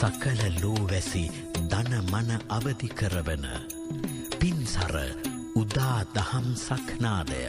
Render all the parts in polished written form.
සකල ලෝවැසි දන මන අවදි කරවන පින්සර උදා දහම් සක්නාදය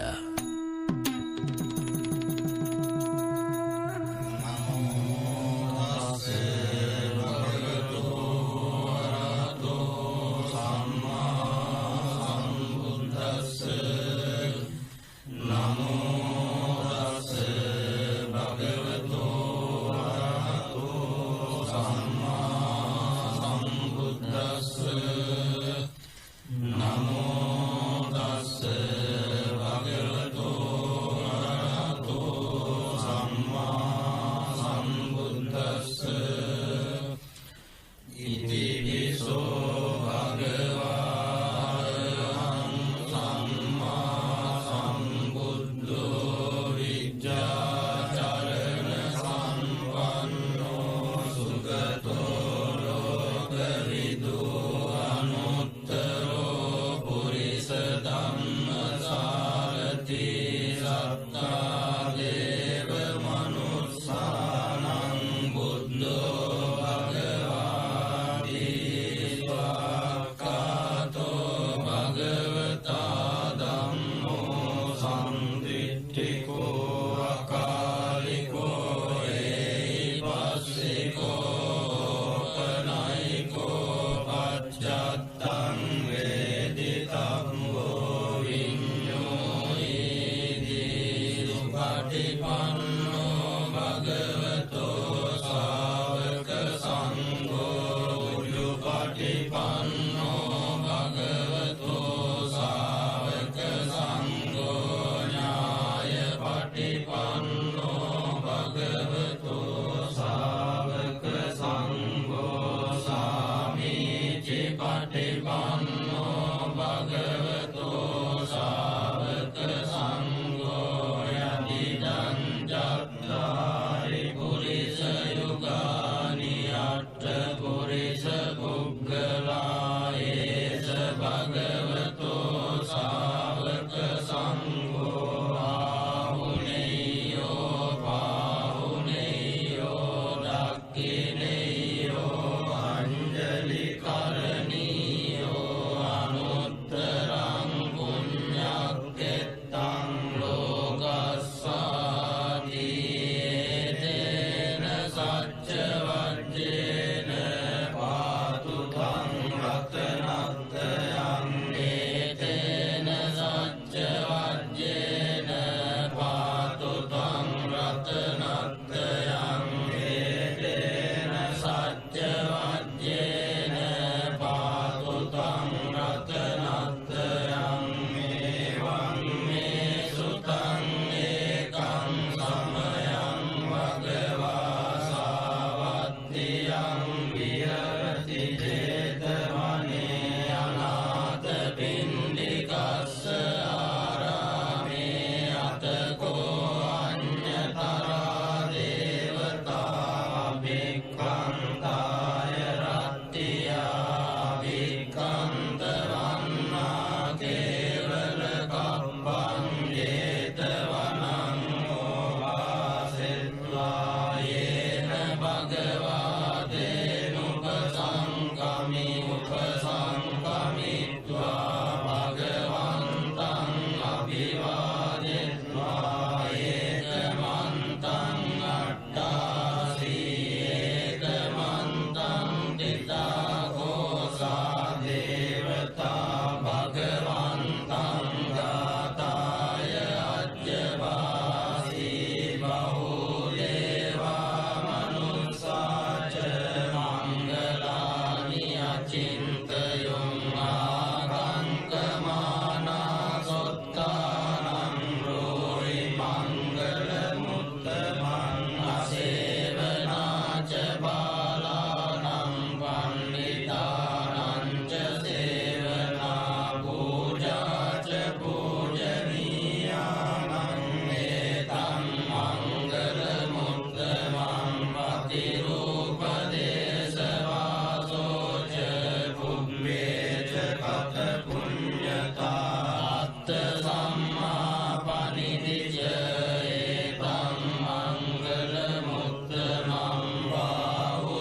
Samma panidijya etam mangalam uttramam bahu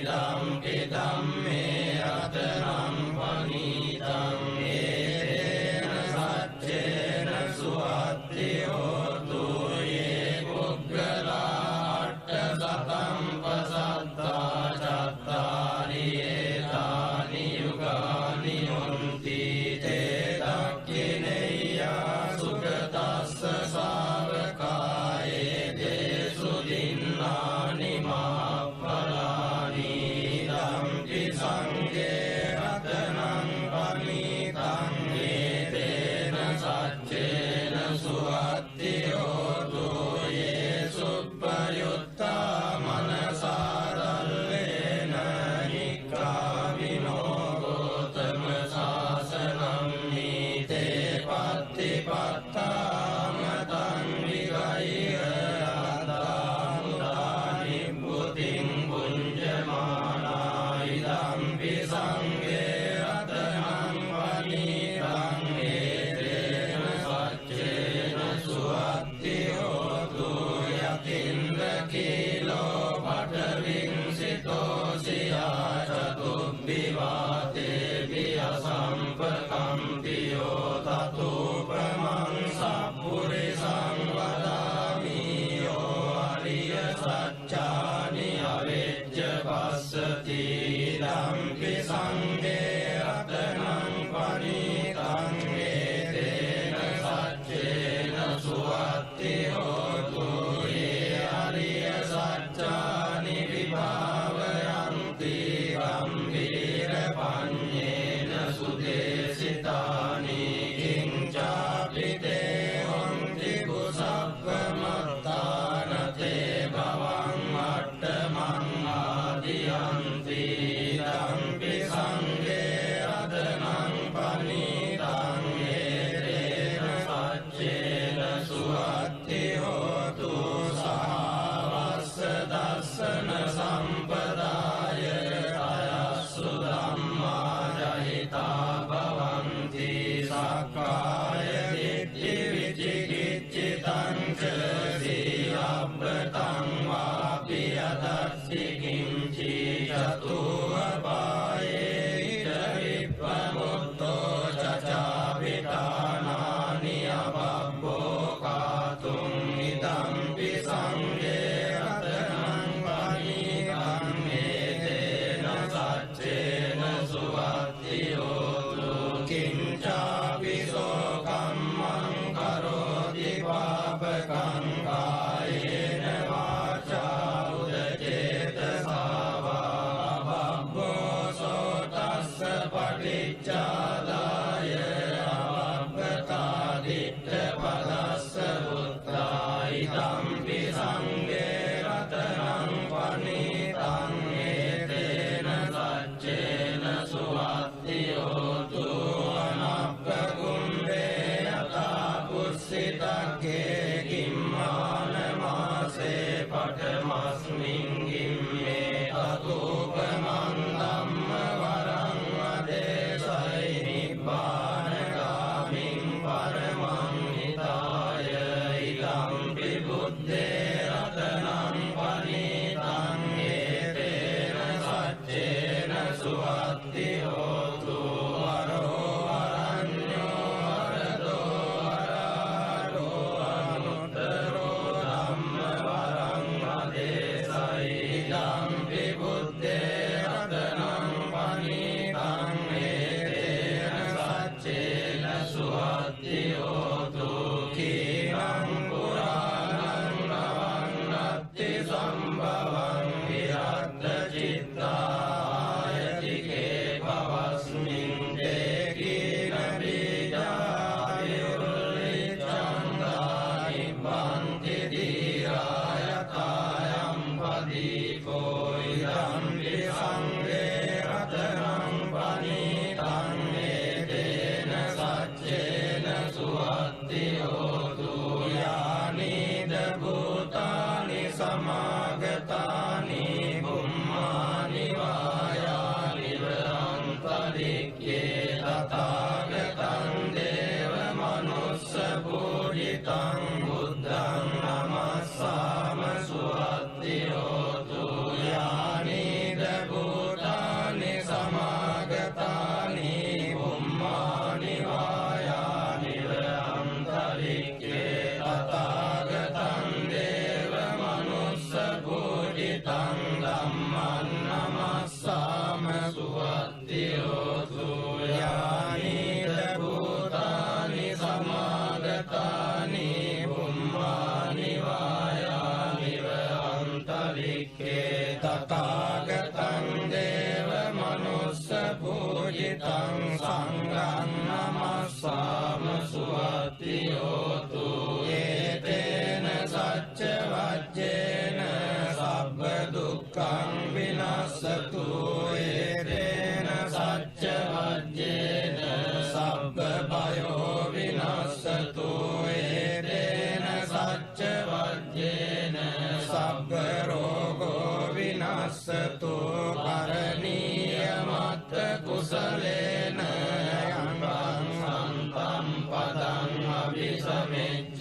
දම්පි ධම්මේ රතනං පනීතං ඒතේන සච්චේන සුවත්ති හෝතු යේ පුග්ගලා අට්ඨ සතං පසත්තා චත්තාරි ඒතානි යුගානි හොන්ති තේ දක්ඛිනේයා සුගතස්ස සාවකායේ දේසු දින්නානි මහප්පලානි ධම්පි සංඝේ රතනං පනීතං ඒතේන සච්චේන සුවත්ති හෝතු යේ සුප්පයුත්තා මනසාරල්ලේන නික්ඛාමිනෝ ගෝතම සාසනං නීතේ පත්තිපත්තා මතං විගය්‍ය අත්තානුදානි බුතින් පුඤ්ජමානා ඉදම්පි සංඝේ රතනං පනීතං ඒතේන සච්චේන සුවත්ති හෝතු යතින්ද කීලෝ පඨවිංසිතෝ සියා චතුබ්බිවාතේ වියසම්පකම්පියෝ තතුපමං සප්පුරිසං වදාමි යෝ අරිය සච්චානි අවෙච්ච පස්සති ධම්පි සංඝේ රතනං පනීතං ඒතේන සච්චේන සුවත්ති හෝතු යේ අරිය සච්චානි විභාවයන්ති ගම්භීර පඤ්ඤේන සුදේසිතානි කිංචාපිතේ හොන්ති කුසප්පමත්තානතේ භවං අට්ඨමං ආදියන්ති ධම්පි සංඝේ විනස්සතු ඒතේන සච්ච වජ්ජේන සබ්බ භයෝ විනස්සතු ඒතේන සච්ච වජ්ජේන සබ්බ රෝගෝ විනස්සතු කරණීය මත්ත කුසලේන යං සන්තම් පදං අபிසමෙච්ච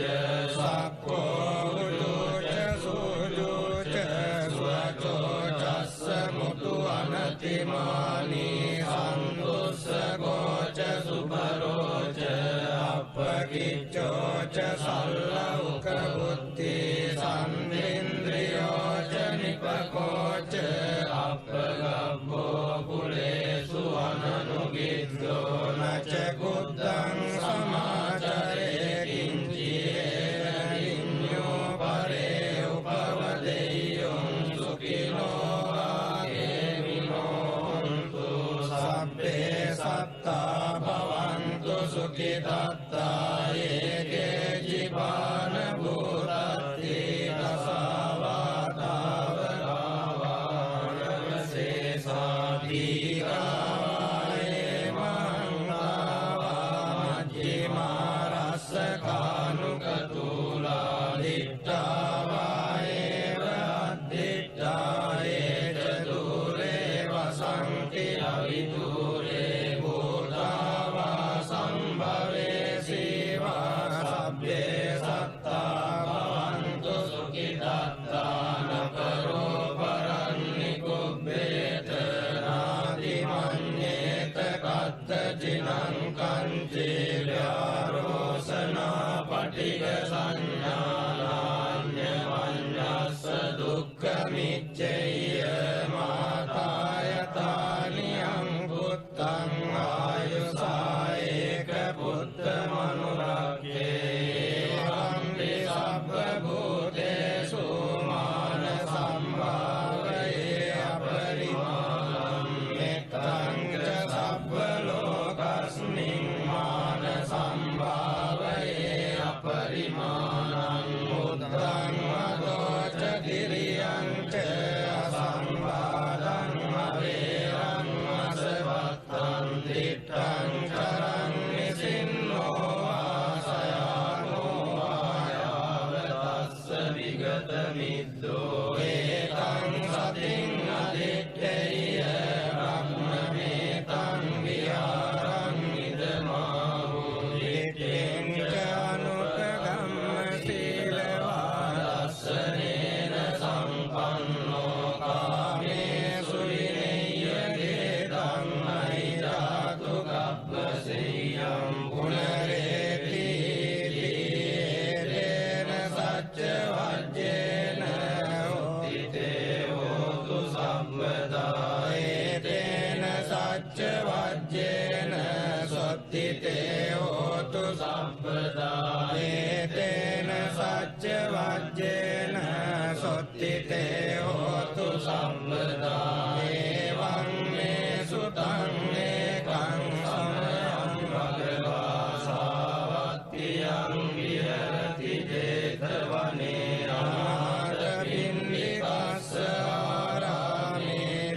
සක්ඛෝ උජුච සුජුච සුවචෝ චස්ස මුතු අනතිමානී සන්තුස්සගෝච සුභරෝච අපකිච්චෝච සල්ලෞක බුද්ධි සම්නින්ද්‍රියෝච නිපකෝච අපගබ්බෝ කුලේසු අනනුගිද්දෝ නච කුද්දං සමාචරේ කිංචියේ විඤ්ඤෝ පරේ උපවදෙය්‍යං සුඛිනෝ ආගේමිනෝන්තු සබ්බේ සත්තා භවන්තු සුඛිතත්තා ඒකේ ජීවාන භූතත්ති දසවාතාවරාවානමසේසාති පටිග සංඥානාඤ්ඤ වඤ්ඤස්ස දුක්ඛ මිච්ඡේය මාතායතානි අංගුත්තං ආයුසායේක පුත්ත මනුරක්ඛේ වම්පි සබ්බ භූතේසු මාන සම්භාවයේ අපරිමාණං මෙත්තං ච සබ්බ ලෝකස්මින් මාන සම්භාවයේ අපරිමාණං මුත්තං මදෝච කිරියං ච අසම්බාධං අවේරං අසවත්තං දිත්තං කරං නිසින්නෝ ආසයානෝ ආයාවතස්ස විගත මිද්දෝ ඒතං සතින් අදිත්තේය බ්‍රහ්මමේතං විහාරං ඉදමාහු දිත්තේං චානුපගම්ම සීලවාදස්සනේන සම්පන්නෝ කාමේසු විනය්‍යදේතං අයිජාතු කප්පසෙය්‍යං පුනරේති තේන සච්ච වජ්ජේන උත්තිතේ හෝතු සම්පදා ඒතේන සච්ච වජ්ජේන සොත්තිතේ හෝතු සම්පදා ඒතේන සච්ච වජ්ජේන සොත්තිතේ හෝතු සම්පදා එවං මේ සුතං ඒකං සමයං භගවා සාවත්තියං විහෙරති 제තවනේ ආරපින්නිකස්ස ආරාමේ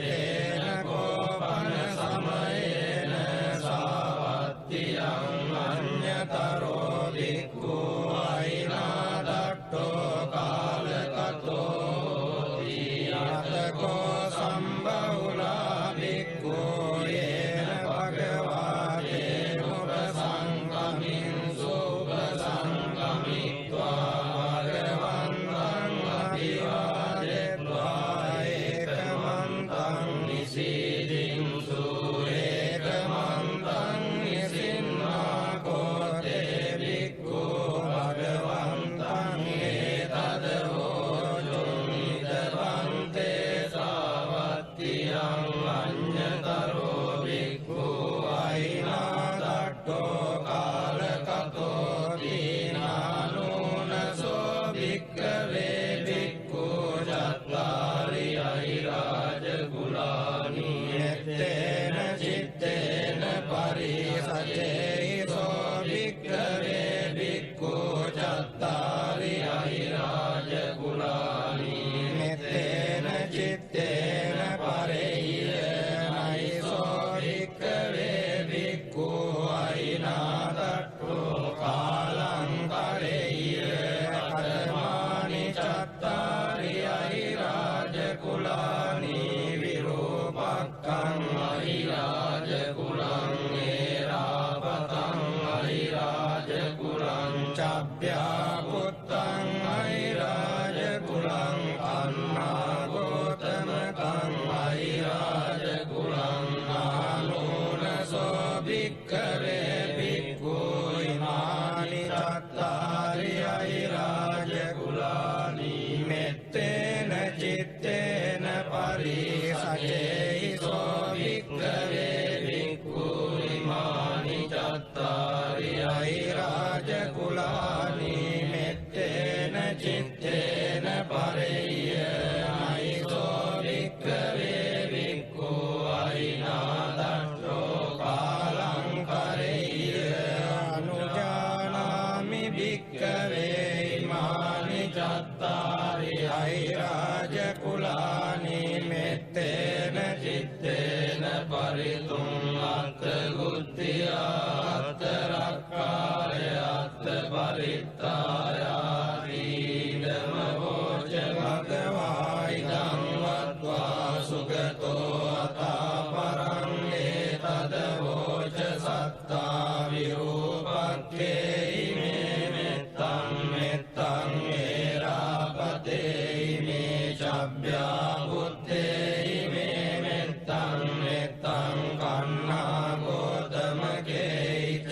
පරිතුං අත්ථ ගුත්තියා අත්ථ රක්ඛාය අත්ථ පරිත්තායාති ධම්ම වෝච භගවා ඉදං වත්වා සුගතෝ අතා පරං ඒතද වෝච සත්තා විරූපක්ඛේ ඉමේ මෙත්තං මෙත්තං ඒරාපතේ ඉමේ චබ්බ්‍යා බුත්තේ ඉමේ මෙත්තං මෙත්තං කන්නා ගෝතමකේච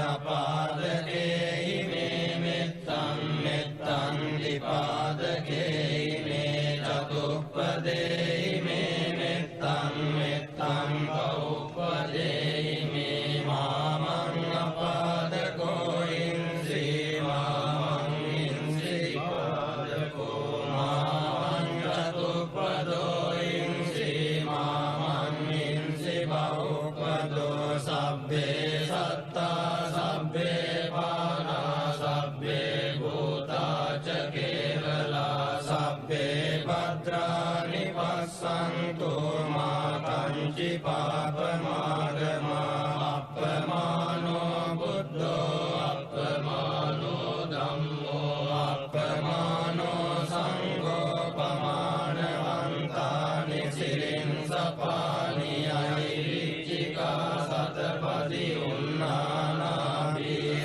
අපාදකේ ඉමේ මෙත්තං මෙත්තං දීපාදකේ ඉමේ චතුප්පදේ ඉමේ මෙත්තං මෙත්තං බහුප්පදේ ඉමේ මාමං අපාදකෝ ඉන්ද්‍රී මාමං ඉන්ද්‍රී පාදකෝ මාමං චතුප්පදෝ ඉන්ද්‍රී මාමං ඉන්ද්‍රී බහුප්පදෝ සබ්බේ සත්තා සබ්බේ පානා සබ්බේ භූතා ච කේවලා සබ්බේ භද්‍රානි පස්සන්තු මා කංචි පාපමාගමා අප්පමානෝ බුද්ධෝ අප්පමානෝ ධම්මෝ අප්පමානෝ සංඝෝ පමානවන්තානි සිරින් සපානි අයිරිච්චිකා සතපදි උන්නානාභී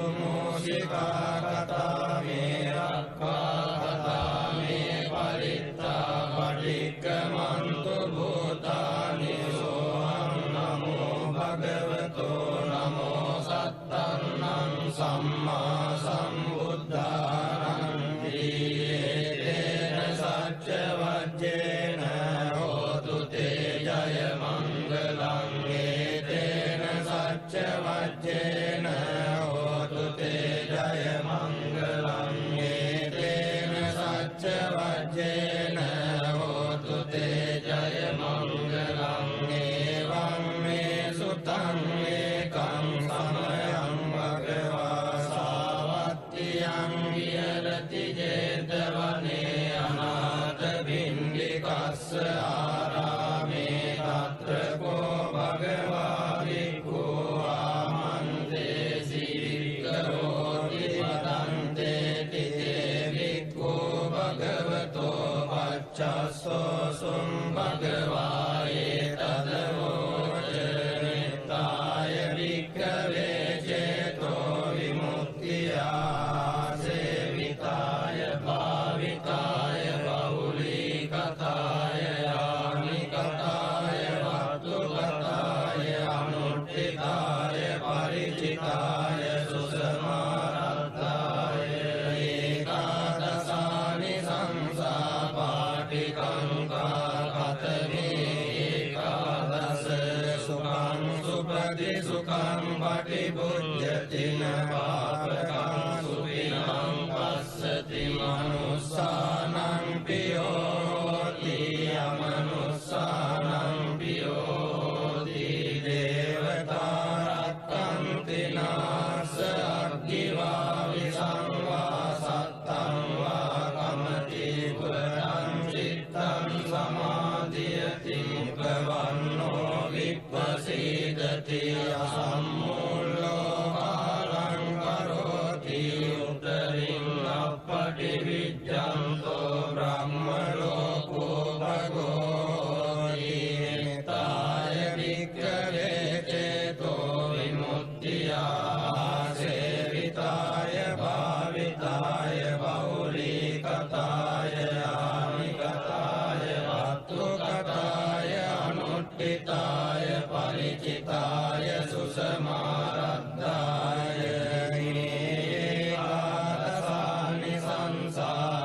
සරභූමෝසිකා කතා මේ රක්ඛා කතා මේ පරිත්තා පටික්කමන්තු භූතානි සෝහං නමෝ භගවතෝ නමෝ සත්තන්නං සම්මා සම්බුද්ධානං තේන සච්ච වජ්ජේන හෝතු තේ ජය මංගලං තේන සච්ච වජ්ජේන හෝතු තේ ජය මංගලං තේන සච්ච වජ්ජේන හෝතු තේ ජය මංගලං එවං මේ සුතං ඒකං සමයං භගවා සාවත්තියං විහෙරති ජේතවනේ අනාථ භින්දිකස්ස ආරාමේ තත්‍ර කෝ භගවා භික්ඛු ආමන්තේ සීකරෝති වදන්තේ තිතේ භික්ඛු භගවතෝ පච්චස්සෝ සුම් භගවා ඒතද වෝච නිත්තාය භික්ඛවේ චේතෝ විමුක්තියා සේවිතාය භාවිතාය බහුලීකතාය යානිකතාය වත්තුකතාය අනුට්ඨිතාය පරිචිතාය සුසමාරත්තාය ඒකාදසානි සංසා පාටිකංකා කතමේ ඒකාදස සුඛං සුපති සුඛං පටිභුජ්ජතින පාපකං සුඛිනං පස්සති මනුස්සානං පියෝති අමනුස්සානං පියෝති දේවතා රක්ඛන්ති නාස අග්ගිවා විසංවා සත්තං වා කමති පුරං චිත්තං සමාධියති මුඛවන්නෝ විප්පසීදති අසම්මූලෝ කාලං කරෝති උත්තරින් අප්පටි විජ්ජන්තෝ බ්‍රහ්ම ලෝකෝ භගෝ නිතාය වික්ඛවේ චේතෝ විමුක්තියා සේවිතාය භාවිතාය බහුලීකතාය ආනිකතාය වත්තුකතාය අනුට්ඨිතාය පරිචිතාය සුසමාරද්ධාය ඒකාදසානි සංසා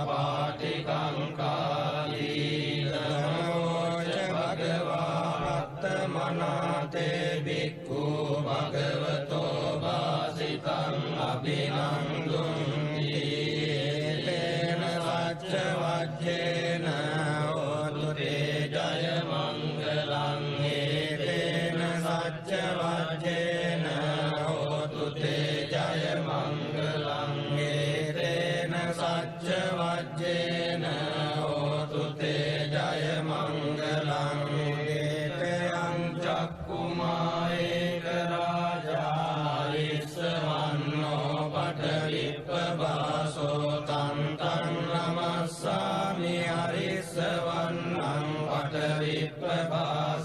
පාටිකංකාදී ධම්මෝච භගවා පත්තමනාතේ භික්ඛු භගවතෝ වාසිතං අභිනන්දුන්ති තේන සච්ච වජ්ජේන හෝතු තේ ජය මංගලං තේන සච්ච වජ්ජේන හෝතු තේ ජය මංගලං තේන සච්ච වජ්ජේන හෝතු තේ ජය මංගලං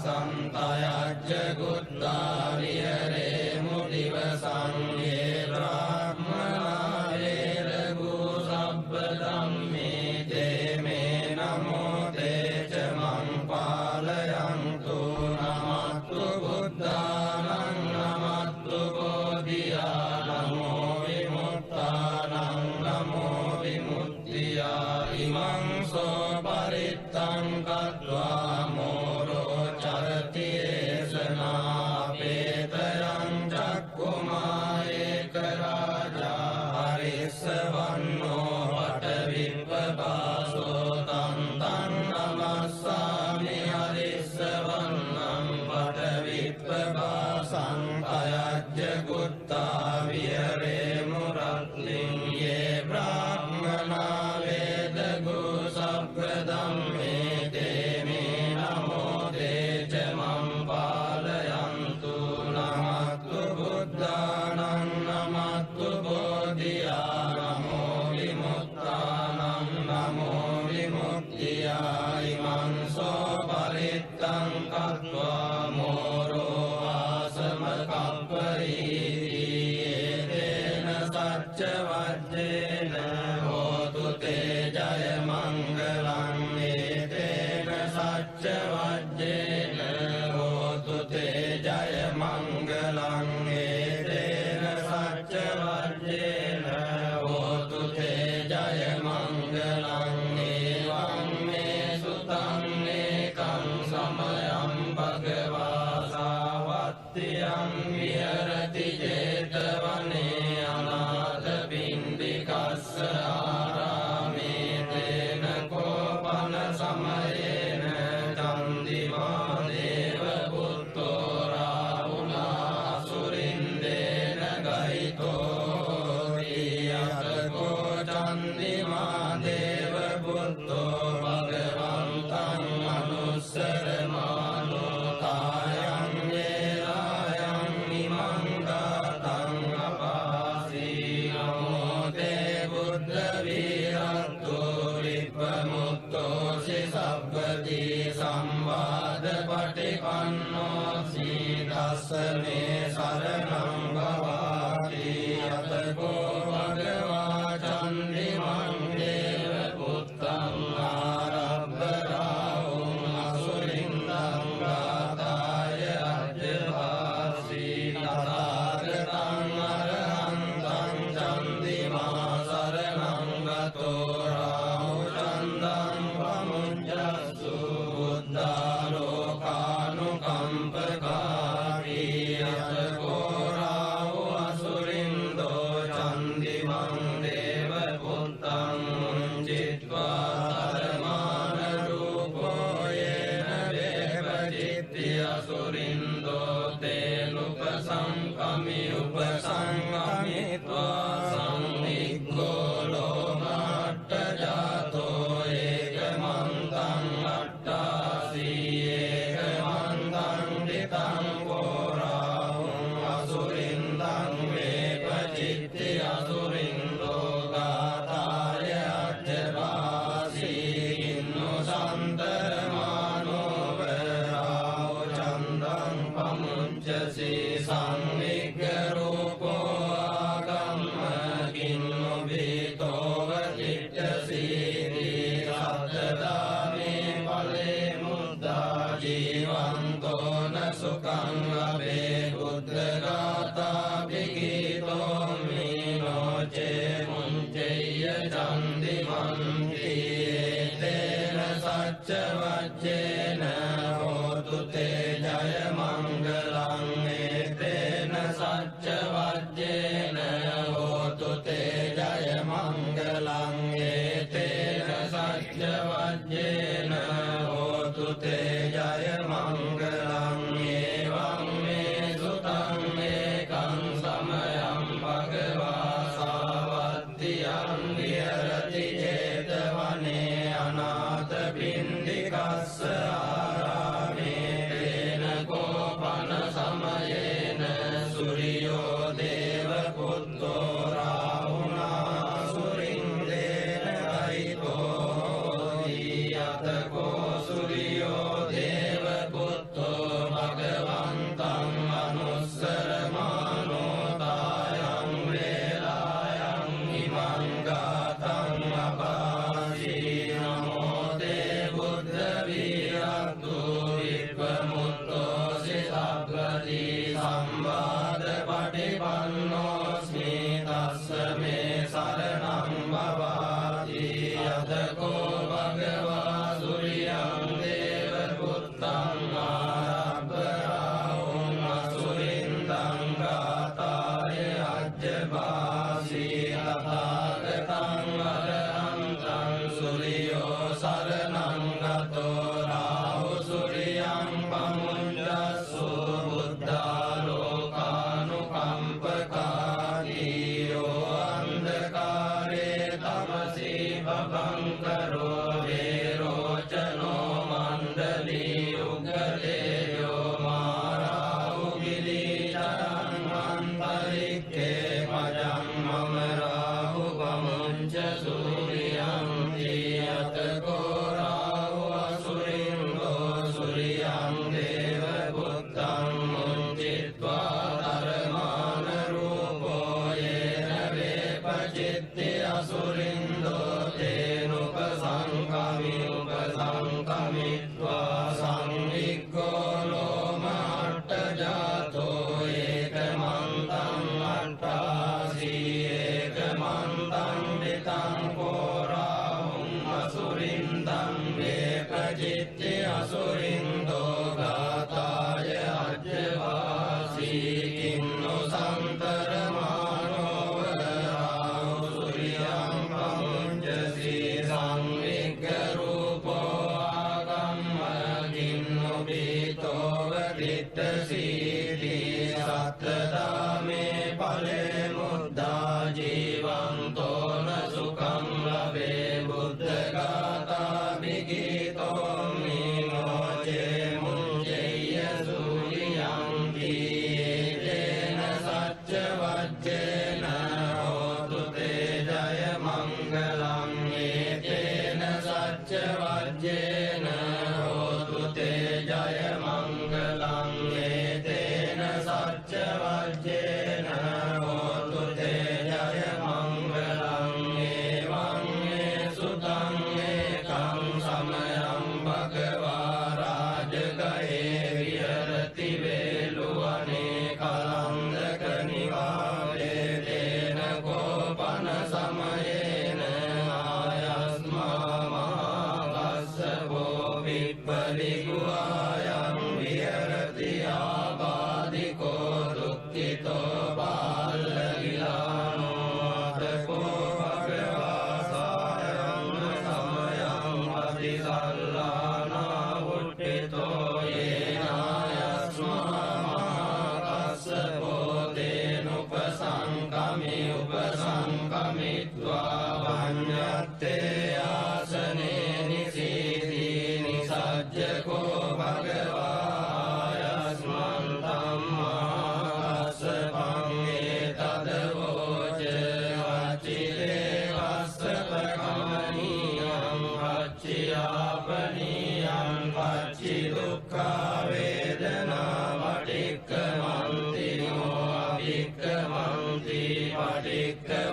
විප්පපාසන්තයජ්ජ ගුත්තා විහෙරේමු දිවසං යේ බ්‍රාහ්මනා වේරගු සබ්බ ධම්මේ තේ මේ නමෝ තේ ච මං පාලයන්තු නමත්තු බුද්ධානං නමත්තු බෝධියා නමෝ විමුක්තානං නමෝ විමුක්තියා ඉමං සෝ පරිත්තං කତ୍වා මෝරෝ චරති ඒසනා පේතයං චක්කුමා ඒක රාජා හරිස්සවන්නෝ වට විප්පපාසෝ තං තං නමස්සාමි හරිස්සවන්නං වට විප්පපාසං අයජ්ජ ගුත්තා විහෙරේමු රත්නින් යේ බ්‍රාහ්මනා වේදගු සබ්බ ධම්මේ තේ මේ නමෝ තේ ච මං පාලයන්තු නමත්තු බුද්ධානං නමත්තු බෝධියා නමෝ විමුක්තානං නමෝ විමුක්තියා ඉමං සෝ පරිත්තං කତ୍වා මෝරෝ ආසම කප්පරීති තේන සච්ච වජ්ජේන හෝතු තේ ජය මංගලං තේන සච්ච වජ්ජේන හෝතු තේ ජය මංගලං තේන සච්ච වජ්ජේන හෝතු තේ ජය මංගලං එවං මේ සුතං ඒකං සමයං භගවා සාවත්තියං විහෙරති ජේතවනේ අනාථ පින්ඩිකස්ස ආරාමේ තේන කෝපන සමයේන චන්දිමා දේව පුත්තෝ රාහුලා සුරින්දේන ගයිතෝ රියතකෝ චන්දිමා දේව පුත්තෝ භගවන්තං අනුස්සරමානෝ තායං වේලායං ඉමං ගාතං අපාසී නමෝ තේ බුද්ධ වීරත්තෝ විප්පමුත්තෝසි සබ්බදී සම්වාද පටිපන්නෝ සීදස්සනේ සරණං භවාති යතකෝ භගවා චන්දිමං දේව පුත්තං ආරබ්බ රාහුං අසුරින්දං ගාතාය අජ්ජවාසී තථාගතං අරහන්තං චන්දිමා සරණං ගතෝ රාහු චන්දං පමුඤ්ජස්සු බුද්ධාලෝකානුකම්පකාරී යතකෝ රාහු අසුරින්දෝ චන්දිමං දේව පුත්තං චිත්වා ධර්මාන රූපෝ යේන වේපචිත්ති අසුරින්දෝ තේනුපසංකමි උපසංකමිත්වා සංනික්ඛෝ ලෝමාට්ඨ ජාතෝ ඒකමන්තං අට්ඨාසී ඒකමන්තං දිතං කෝරාහුං අසුරින්දං වේපචිත්ති අසුරින්දෝ ගාතාය අජ්ජවාසී ඉන්නු සන්තරමානෝ වරාහු චන්දං පමුච්චසී සංවිග්ග රූපෝ ආගම්ම කින්නු බීතෝව චිත්තසීති සත්තදානේ ඵලේ මුද්දා ජීවන්තෝ න සුඛං අබේ බුද්ධ ගාථා විගීතෝ මීනෝ චේ මුංචේය චන්දිමන්ති තේන සච්ච වච්චේන හෝතු තේ ජය මංගලං තේන සච්ච වච්චේන හෝතු තේ ජය මංගලං තේන සච්ච වච්චේන හෝතු තේ ජය මංගලං එවං මේ සුතං ඒකං සමයං භගවා සාවත්තියං විහෙරති ජේතවනේ අනාථ පින්ඩිකස්ස ආරාමේ තේන කෝපන සමයේන සුරියෝ දේව පුත්තෝ රාහුනා සුරින්දේන ගයිතෝ යතකෝ සුරියෝ දේව භීතෝව තිට්ඨසීති සත්තදාමේ ඵලේ මුද්දා ජීවන්තෝන සුඛං ලබේ බුද්ධ ගාථා විගීතෝ මිනෝචේ මුංජේය සූරියන්ති තේන සච්ච වජ්ජේන හෝතු තේ ජය මංගලං තේන සච්ච වජ්ජේන හෝතු තේ ජය මංගලං තේන සච්ච වජ්ජේන හෝතු තේ ජය මංගලං එවං සුතං ඒකං සමයං භගවා රාජගයේ විහෙරති වේලුවනේ කලන්දක නිවාසේ තේන කෝපන සමයේන ආයස්මා මහාකස්සපෝ විප්පලිගුආයං විහෙරති ආබාධිකෝ දුක්ඛිතෝ බාලවිලානෝ අතකෝ භගවා සායං සමයං අතිසල්ලානා උට්ඨිතෝ යේනායස්මා මහාකස්සපෝ තේනුපසංකමි උපසංකමිත්වා වඤ්ඤත්තේ ආසනේ නිසීති නිසජ්ජකෝ භගවා යස්මන්තං මහාකස්සපං ඒතදවෝච අචිරේ වස්සපකමනියං පච්චයාපනියං පච්චි දුක්ඛා වේදනා පටික්ඛමන්ති නෝ අභික්ඛමන්ති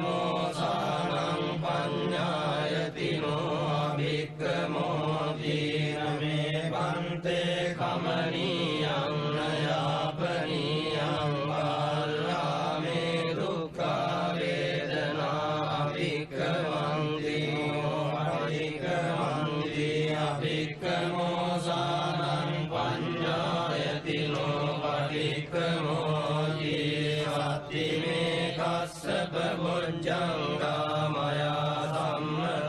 පටික්ඛමෝසානං පඤ්ඤායති නෝ අභික්ඛමෝති නමේ පන්තේ කමනියං නයාපනියං බාලාමේ දුක්ඛා වේදනා අභික්ඛමන්ති නෝ පටික්ඛමන්ති අභික්ඛමෝසානං පඤ්ඤායති නෝ පටික්ඛමෝති සත්තිමේ කස්සප බොජ්ජංගා මයා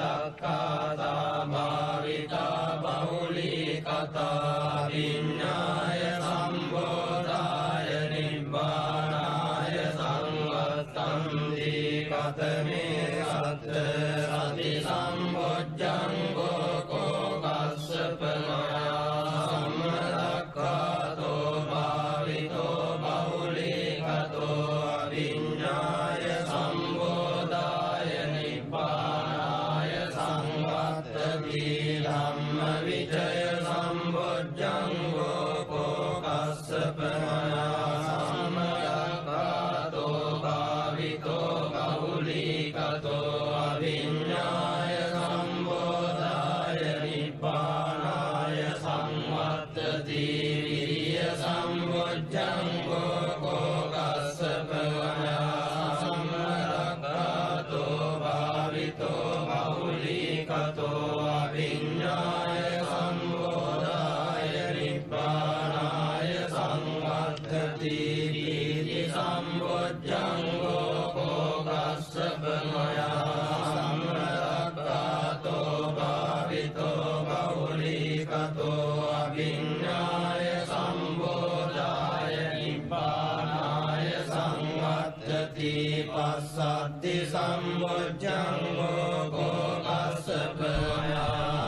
සම්මදක්ඛාතා භාවිතා බහුලී කතා විඤ්ඤාය සම්බෝධාය නිබ්බානාය සංවත්තන්ති කතමේ සත්ත සති සම්බොජ්ජංගෝ කෝ කස්සප මයා සම්මදක්ඛාතෝ භාවිතෝ බහුලී කතෝ විඤ්ඤාය සම්බෝධාය නිබ්බානාය සංවත්තති ධම්ම විචය සම්බොජ්ජංගෝ කෝ කස්සප මයා සම්මදක්ඛාතෝ භාවිතෝ බහුලී කතෝ අවිඤ්ඤාය සම්බෝධාය නිබ්බානාය සංවත්තති විරිය සම්බොජ්ජංගෝ කෝ කස්සප මයා සම්මදක්ඛාතෝ භාවිතෝ බහුලී කතෝ අවිඤ්ඤාය සම්බෝධාය නිබ්බානාය සංවත්තති විරිය සම්බොජ්ජංගෝ කෝ කස්සප මයා සම්මදක්ඛාතෝ භාවිතෝ බහුලී කතෝ අවිඤ්ඤාය සම්බෝධාය නිබ්බානාය සංවත්තති පස්සද්ධි සම්බොජ්ජංගෝ කෝ කස්සප මයා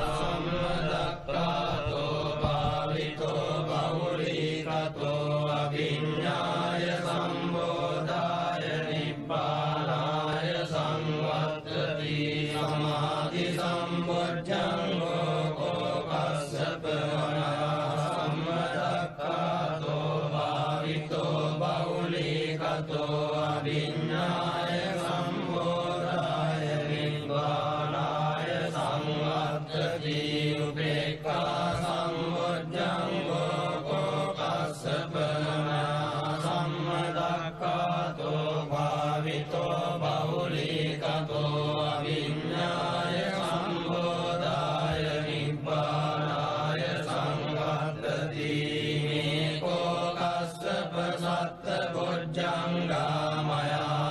සම්මදක්ඛාතෝ භාවිතෝ බහුලී කතෝ අවිඤ්ඤාය සම්බෝධාය නිබ්බානාය සංවත්තති සමාධි සම්බොජ්ජංගෝ කෝ කස්සප මයා සම්මදක්ඛාතෝ භාවිතෝ බහුලී කතෝ අවිඤ්ඤාය සම්බෝධාය නිබ්බානාය සංවත්තති උපේක්ඛා සම්බොජ්ජංගෝ කෝ කස්සප මයා සම්මදක්ඛාතෝ භාවිතෝ බහුලී කතෝ අවිඤ්ඤාය සම්බෝධාය නිබ්බානාය සංවත්තති මේකෝ කස්සප සත්ත බොජ්ජංගා මයා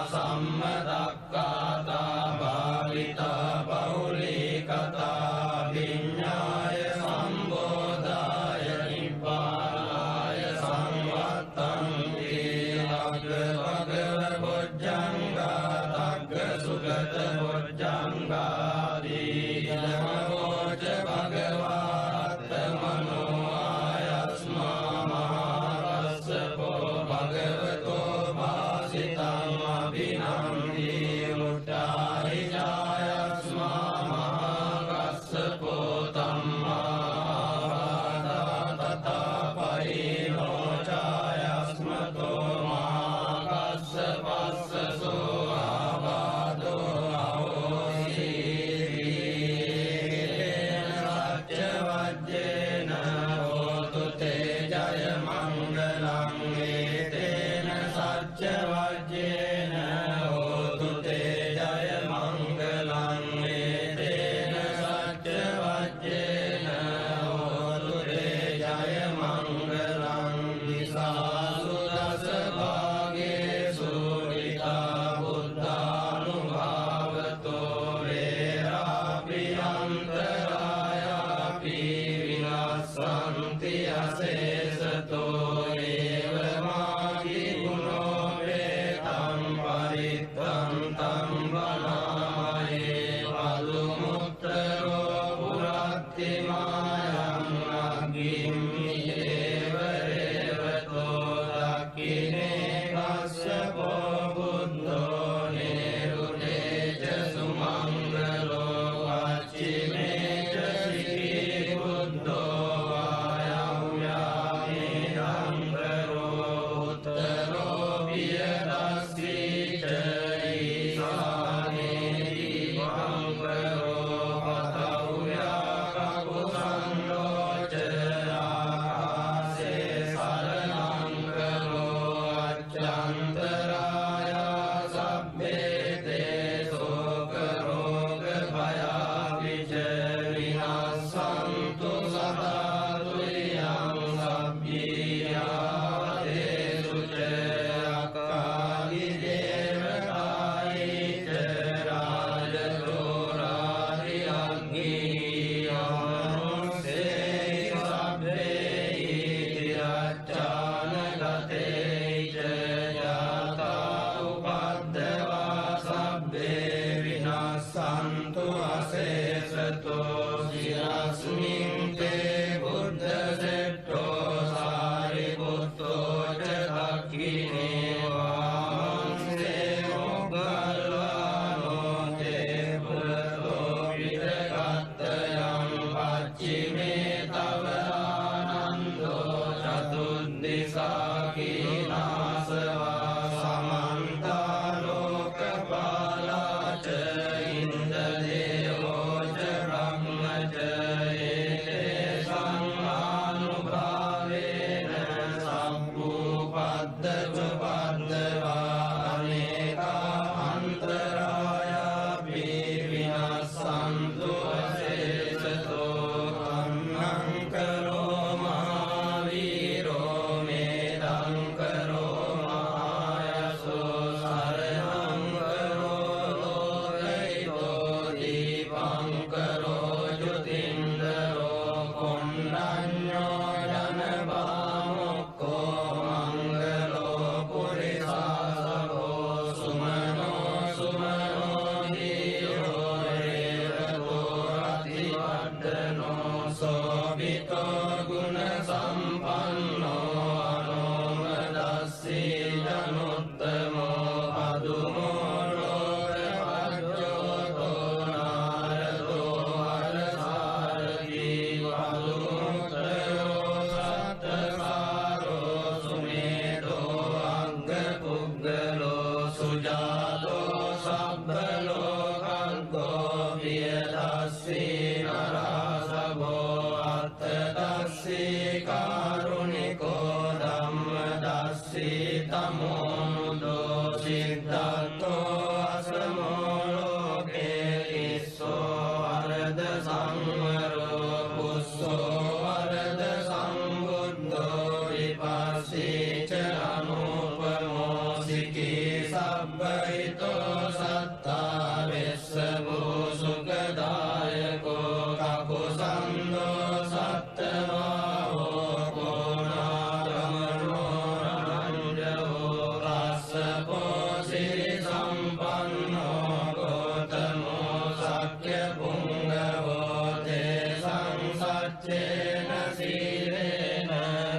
සීච අනුපමෝ සිකී සබ්බහිතෝ සත්තා වෙස්සවෝ සුඛදායකෝ කකුසන්தோ සත්තවාහෝ කෝනාරමනෝ රණංජෝ රස්සපෝ සිරි සම්පන්නෝ ගෝතමෝ සක්්‍ය පුංගවෝ තේ සංසච්චේන සීලේන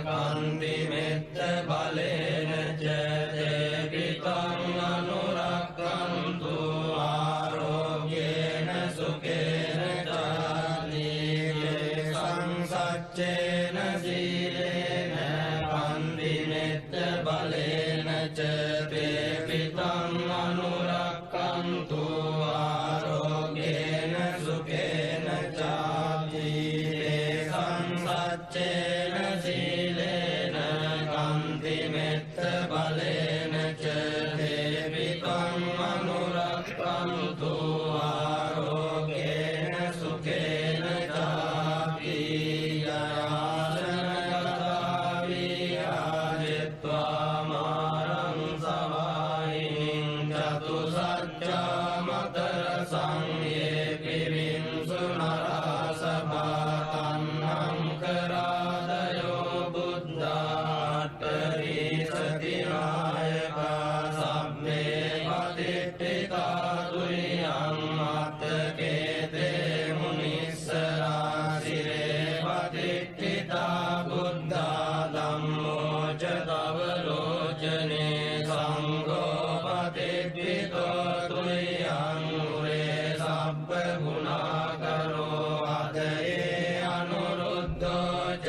කන්ති මෙත්ත බලේන ච තේ පිතං අනුරක්ඛන්තු ආරෝග්‍යේන සුඛේන චාති සංසච්චේන සීලේන කන්ති මෙත්ත බලේන ච තේ පිතං අනුරක්ඛන්තු ආරෝග්‍යේන සුඛේන චාති සංසච්චේන සීලේන කන්ති මෙත්ත බලේන ච තේ පිතං අනුරක්ඛන්තු ආරෝග්‍යේන සුඛේන චාති යයාසනගතා විහාජිත්වා මාරං සවායිනින් චතුසත්‍යා මතර සංයේ පිවින්සු නරාසභා තන්නං කරාදයෝ බුද්ධාට්ඨරී සතිනායකා සබ්බේ පතිට්ඨිතා තුරියං මත්තකේතේ මුනිස්සරා සිරේ පතිට්ඨිතා බුද්ධා ධම්මෝ ච තව ලෝචනේ සංඝෝ පතිට්ඨිතෝ තුරියං මුරේ සබ්බ ගුණාකරෝ අදයේ අනුරුද්ධෝ ච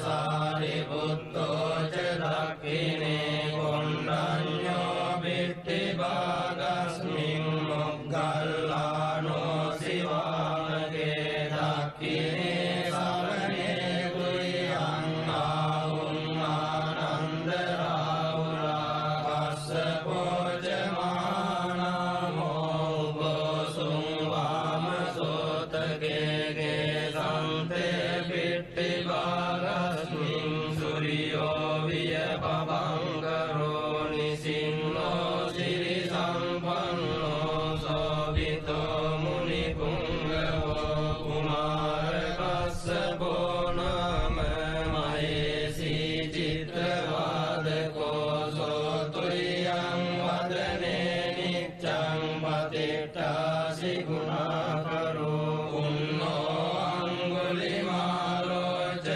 සාරිපුත්තෝ ච දක්ඛිනේ කොණ්ඩඤ්ඤෝ බිට්ඨි භාගස්මින් මොග්ගල්ලානෝ සිවාමගේ දක්ඛිනේ සරණේ තුරියං ආහුං ආනන්ද රාහුලා කස්සපෝ ච මහානාමෝ උපසුං වාමසෝතගේ සන්තේ බිට්ඨි භාගස්මින් සූර්යෝ වියපබංකරෝ නිසින්නෝ සිරි සම්පන්නෝ සෝවිතෝ මුනි පුංගවෝ කුමාර කස්සපෝ නාම මහේසී චිත්‍රවාදකෝ සෝතුරියං වදනේ නිච්ඡං පතිට්ඨාසි ගුණාකරෝ උන්නෝ අංගුලිමාලෝ ච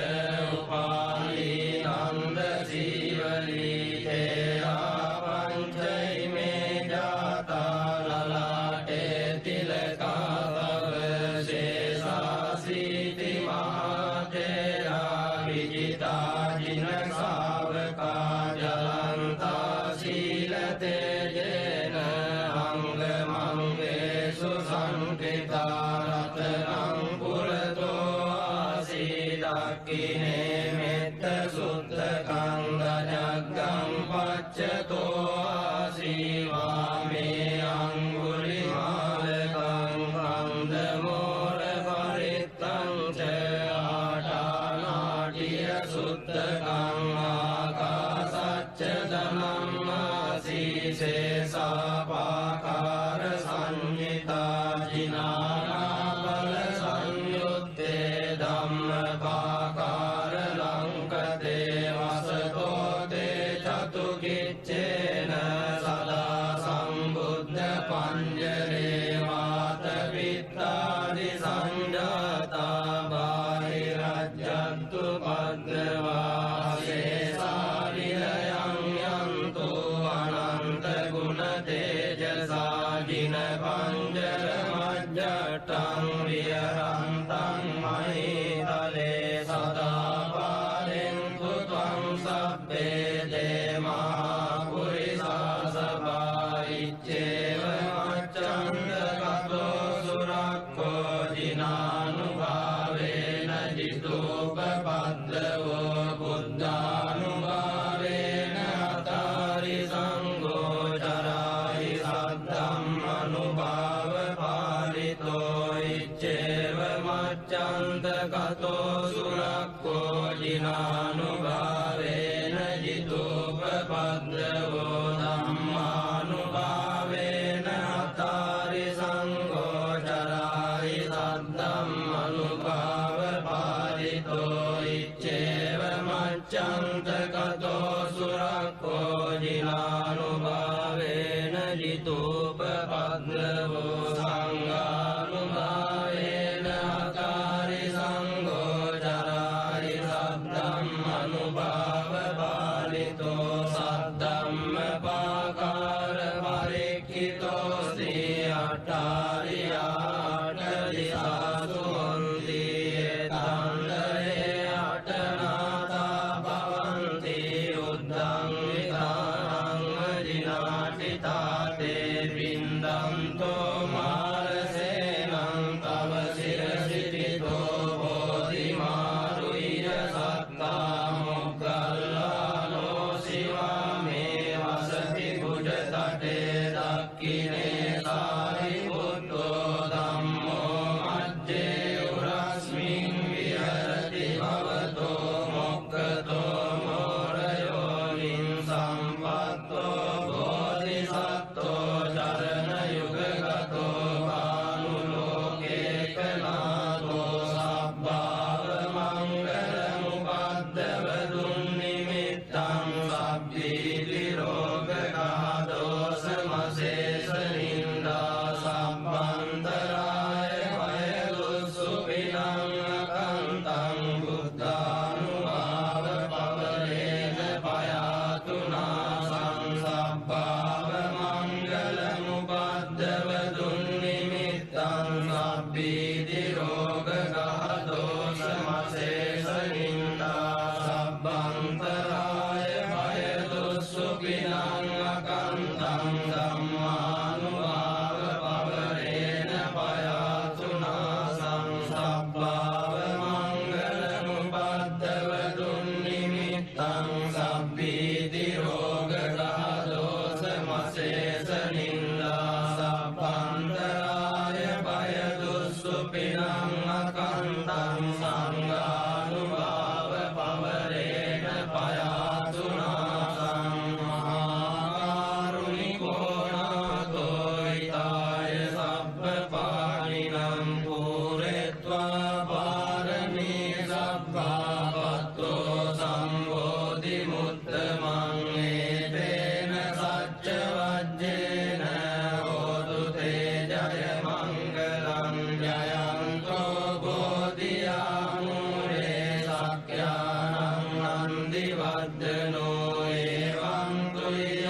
උපාලී නන්ද සීවලී තේරා පංචෛමේ ජාතා ලලාටේ තිලකා තව ශේෂාසීති මහතේරා විජිතා ජින ශාවකා ජලන්තා සීල තේජේන අංගමංගේසු සංකේතා රතනං පුරතෝ ආසීදක්ඛිනේ මෙත්ත සුත්තකං දජග්ගං පච්චතෝ ආසීවාමේ අංගුලිමාලකං කන්දමෝර පරිත්තං ච ආටානාටිය සුත්තකං ආකාසච්ච ධනම්මාසීසේසාපාකාර සංහිතා ජිනානාපල සංයුත්තේ ධම්මපාකාර ලංකතේ වසතෝ තේ චතුකිච්චේන සදා සම්බුද්ධ පඤ්ජරේ වාත විත්තාදි සංජාතා බාහිරජ්ජත්තු පද්දවා සේසාරිලයං යන්තු අනන්ත ගුණ තේජසා ජින පංජර මජ්ජට්ටං විහරන්තං මහිතලේ සදා පාරෙන්තු ත්වං සබ්බේ දේමා පුරිසා සභායිච්චේව මච්ඡන්ද කතෝ සුරක්ඛෝ ජිනානුභාවේන ජිතෝපපද්දවෝ බුද්ධානුභාවේන අතාරි සංඝෝ චරායි සද්ධම්ම අනුභාව පාරිතෝ ඉච්ඡේව මච්ඡන්ද කතෝ සුරක්ඛෝ ජිනානුභාවේන ජිතෝ කතෝ සුරක්ඛෝ ජිනානුභාවේන ජිතූපපද්දවෝ සංඝානුභාවේන අකාරි සංඝෝ චරාරි සද්දම් අනුභාව පාලිතෝ සද්දම්ම පාකාර පරික්ඛිතෝ සී අට්ඨාරියාට දිසාසු හොන්ති තණ්ඩේ අටනාතා භවන්ති උද්දං විතානං ජිනාටිතාතේ බින්දන්තෝ මාරසේනං තව සිරසිතිතෝ බෝධිමාරුය සත්තා මොග්ගල්ලානෝ සිවාමේ වසති කුඩතටේ දක්ඛිනේ සාරිපුත්තෝ ධම්මෝ මජ්ජේ උරස්මින් විහරති භවතෝ මොක්ඛතෝ මෝරයෝනින් සම්පත්තෝ බෝධිසත්තෝ චරණ යුගගතෝ කානුලෝකේකනාතෝ සබ්බාව මංගලමුපද්දව දුන්නිමිත්තං සබ්බීති රෝගඝාතෝ සමසේස නින්දා සම්බන්තරාය වය දුස්සුපිනං අකන්තං බුද්ධානුභාව පවරේන පයාතුනා සංසබ්බාව මංගලමුපද්දව දුන්නිමිත්තං සබ්බීති රෝගඝාතෝ සමසේස නින්දා සම්බන්තරාය වය දුස්සුපිනං අකන්තං ධම්මානුභාව පවරේන පයාතුනා සංසබ්බාව මංගලමුපද්දව දුන්නිමිත්තං සබ්බීති රෝගඝාතෝ සමසේස නින්දා සම්බන්තරාය වය දුස්සුපිනං අකන්තං සංඝානුභාව පවරේන පයාතුනා සංමහාකරුණිකෝ නාතෝ ිතාය සබ්බපාණිනම් පූරෙත්වා පාරමී සබ්බාපත්තෝ සම්බෝධි මුත්තමං ඒතේන සච්ච වජ්ජේන හෝතු තේ ජය මංගලං ජයන්තෝ බෝධියාමූලේ සක්ඛ්‍යානං නන්දි වද්දනෝ එවං තුයං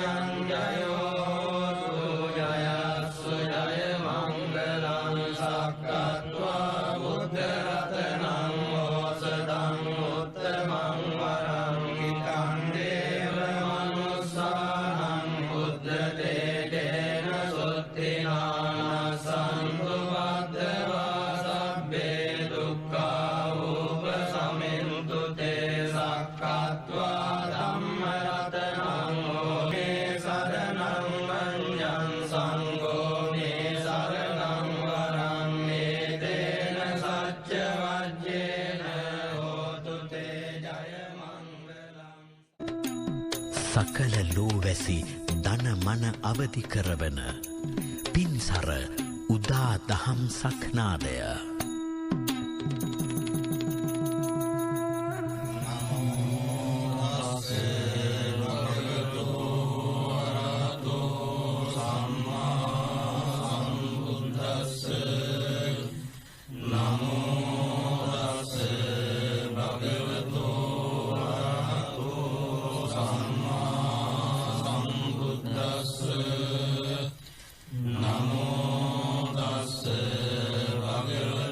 ජයෝ ජයස්සු ජය මංගලං සක්කත්වා බුද්ධ රතනං ඕසදං උත්තමං වරං හිතං දේව මනුස්සානං බුද්ධ තේජේන සුත්තිනාන සන්තු බද්ධවා සබ්බේ දුක්ඛා උපසමෙන්තු තේ සක්කත්වා ධම්ම රතනං ඕමේ සරණං මඤ්ඤං සංඝෝ මේ සරණං වරං ඒතේන සච්ච වජ්ජේන හෝතු තේ ජය මංගලං සකල ලෝවැසි දන මන අවදි කරවන පින්සර උදා දහම් සක්නාදය නමෝ තස්ස භගවතු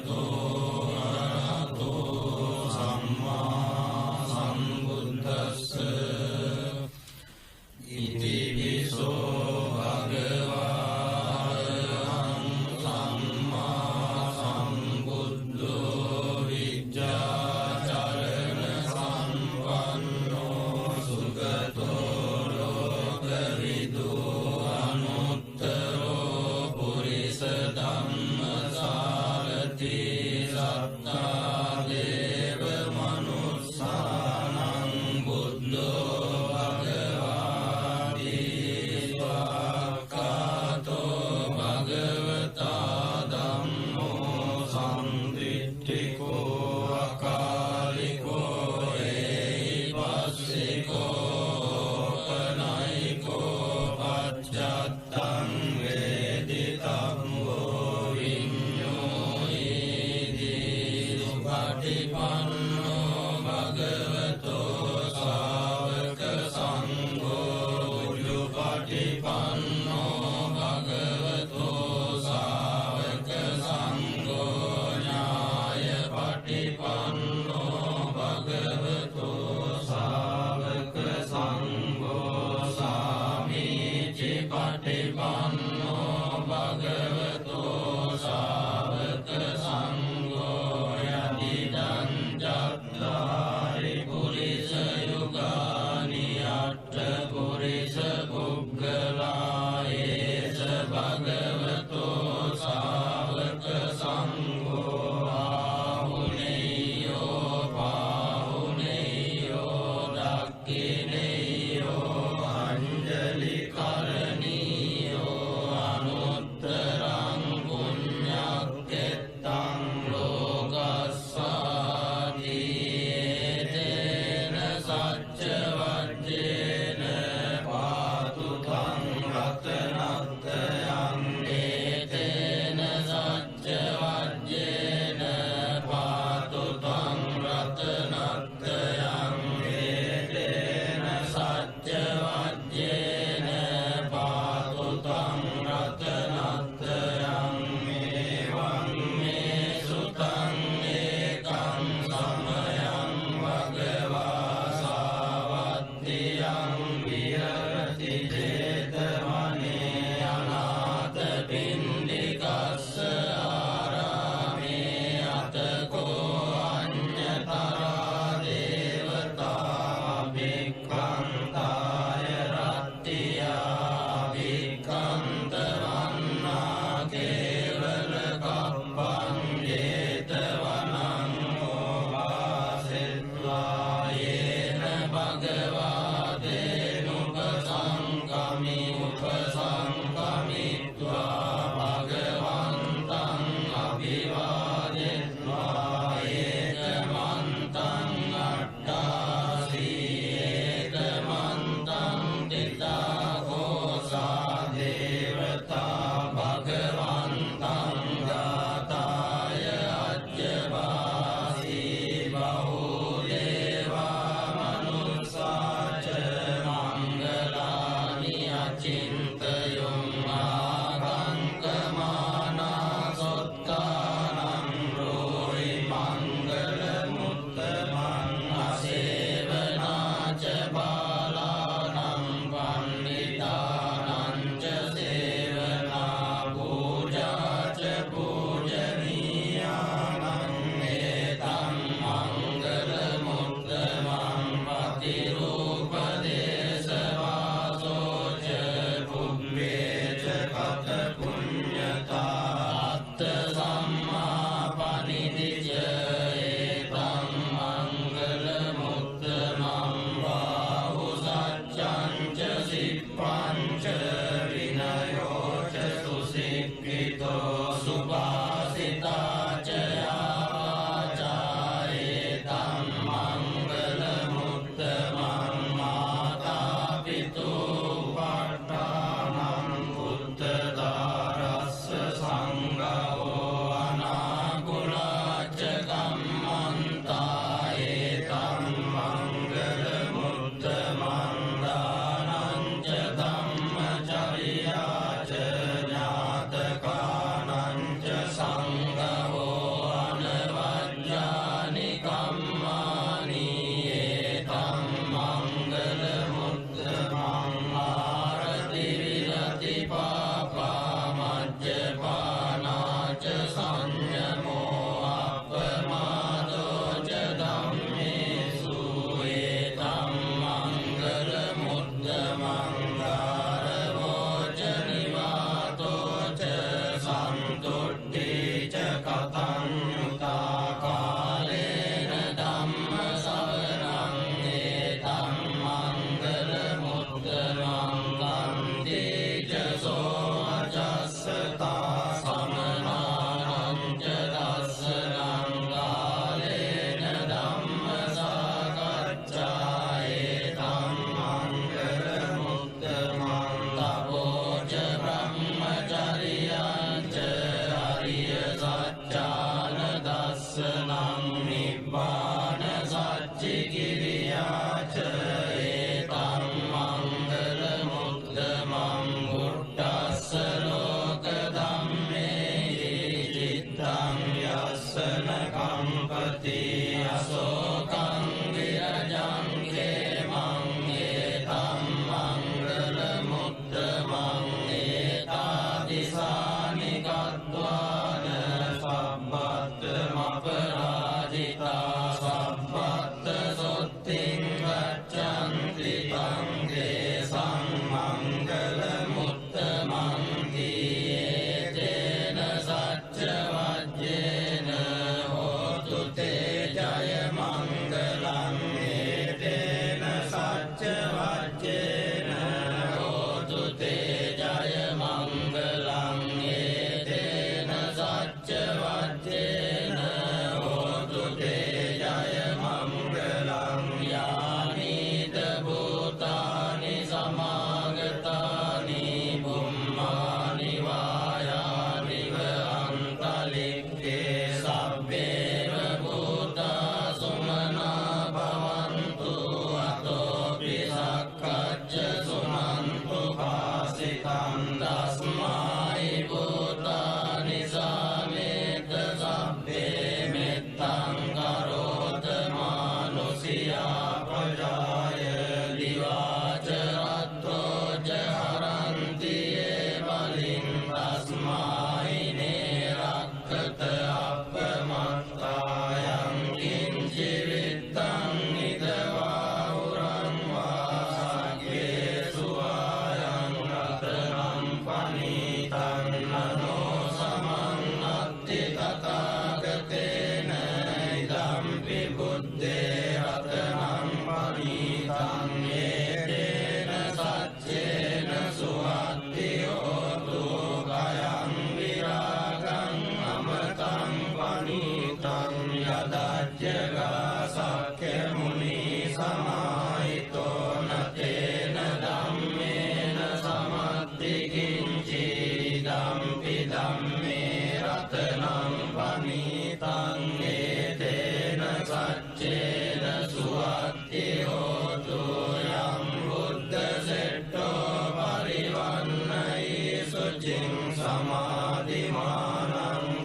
සුචින් සමාධිමානං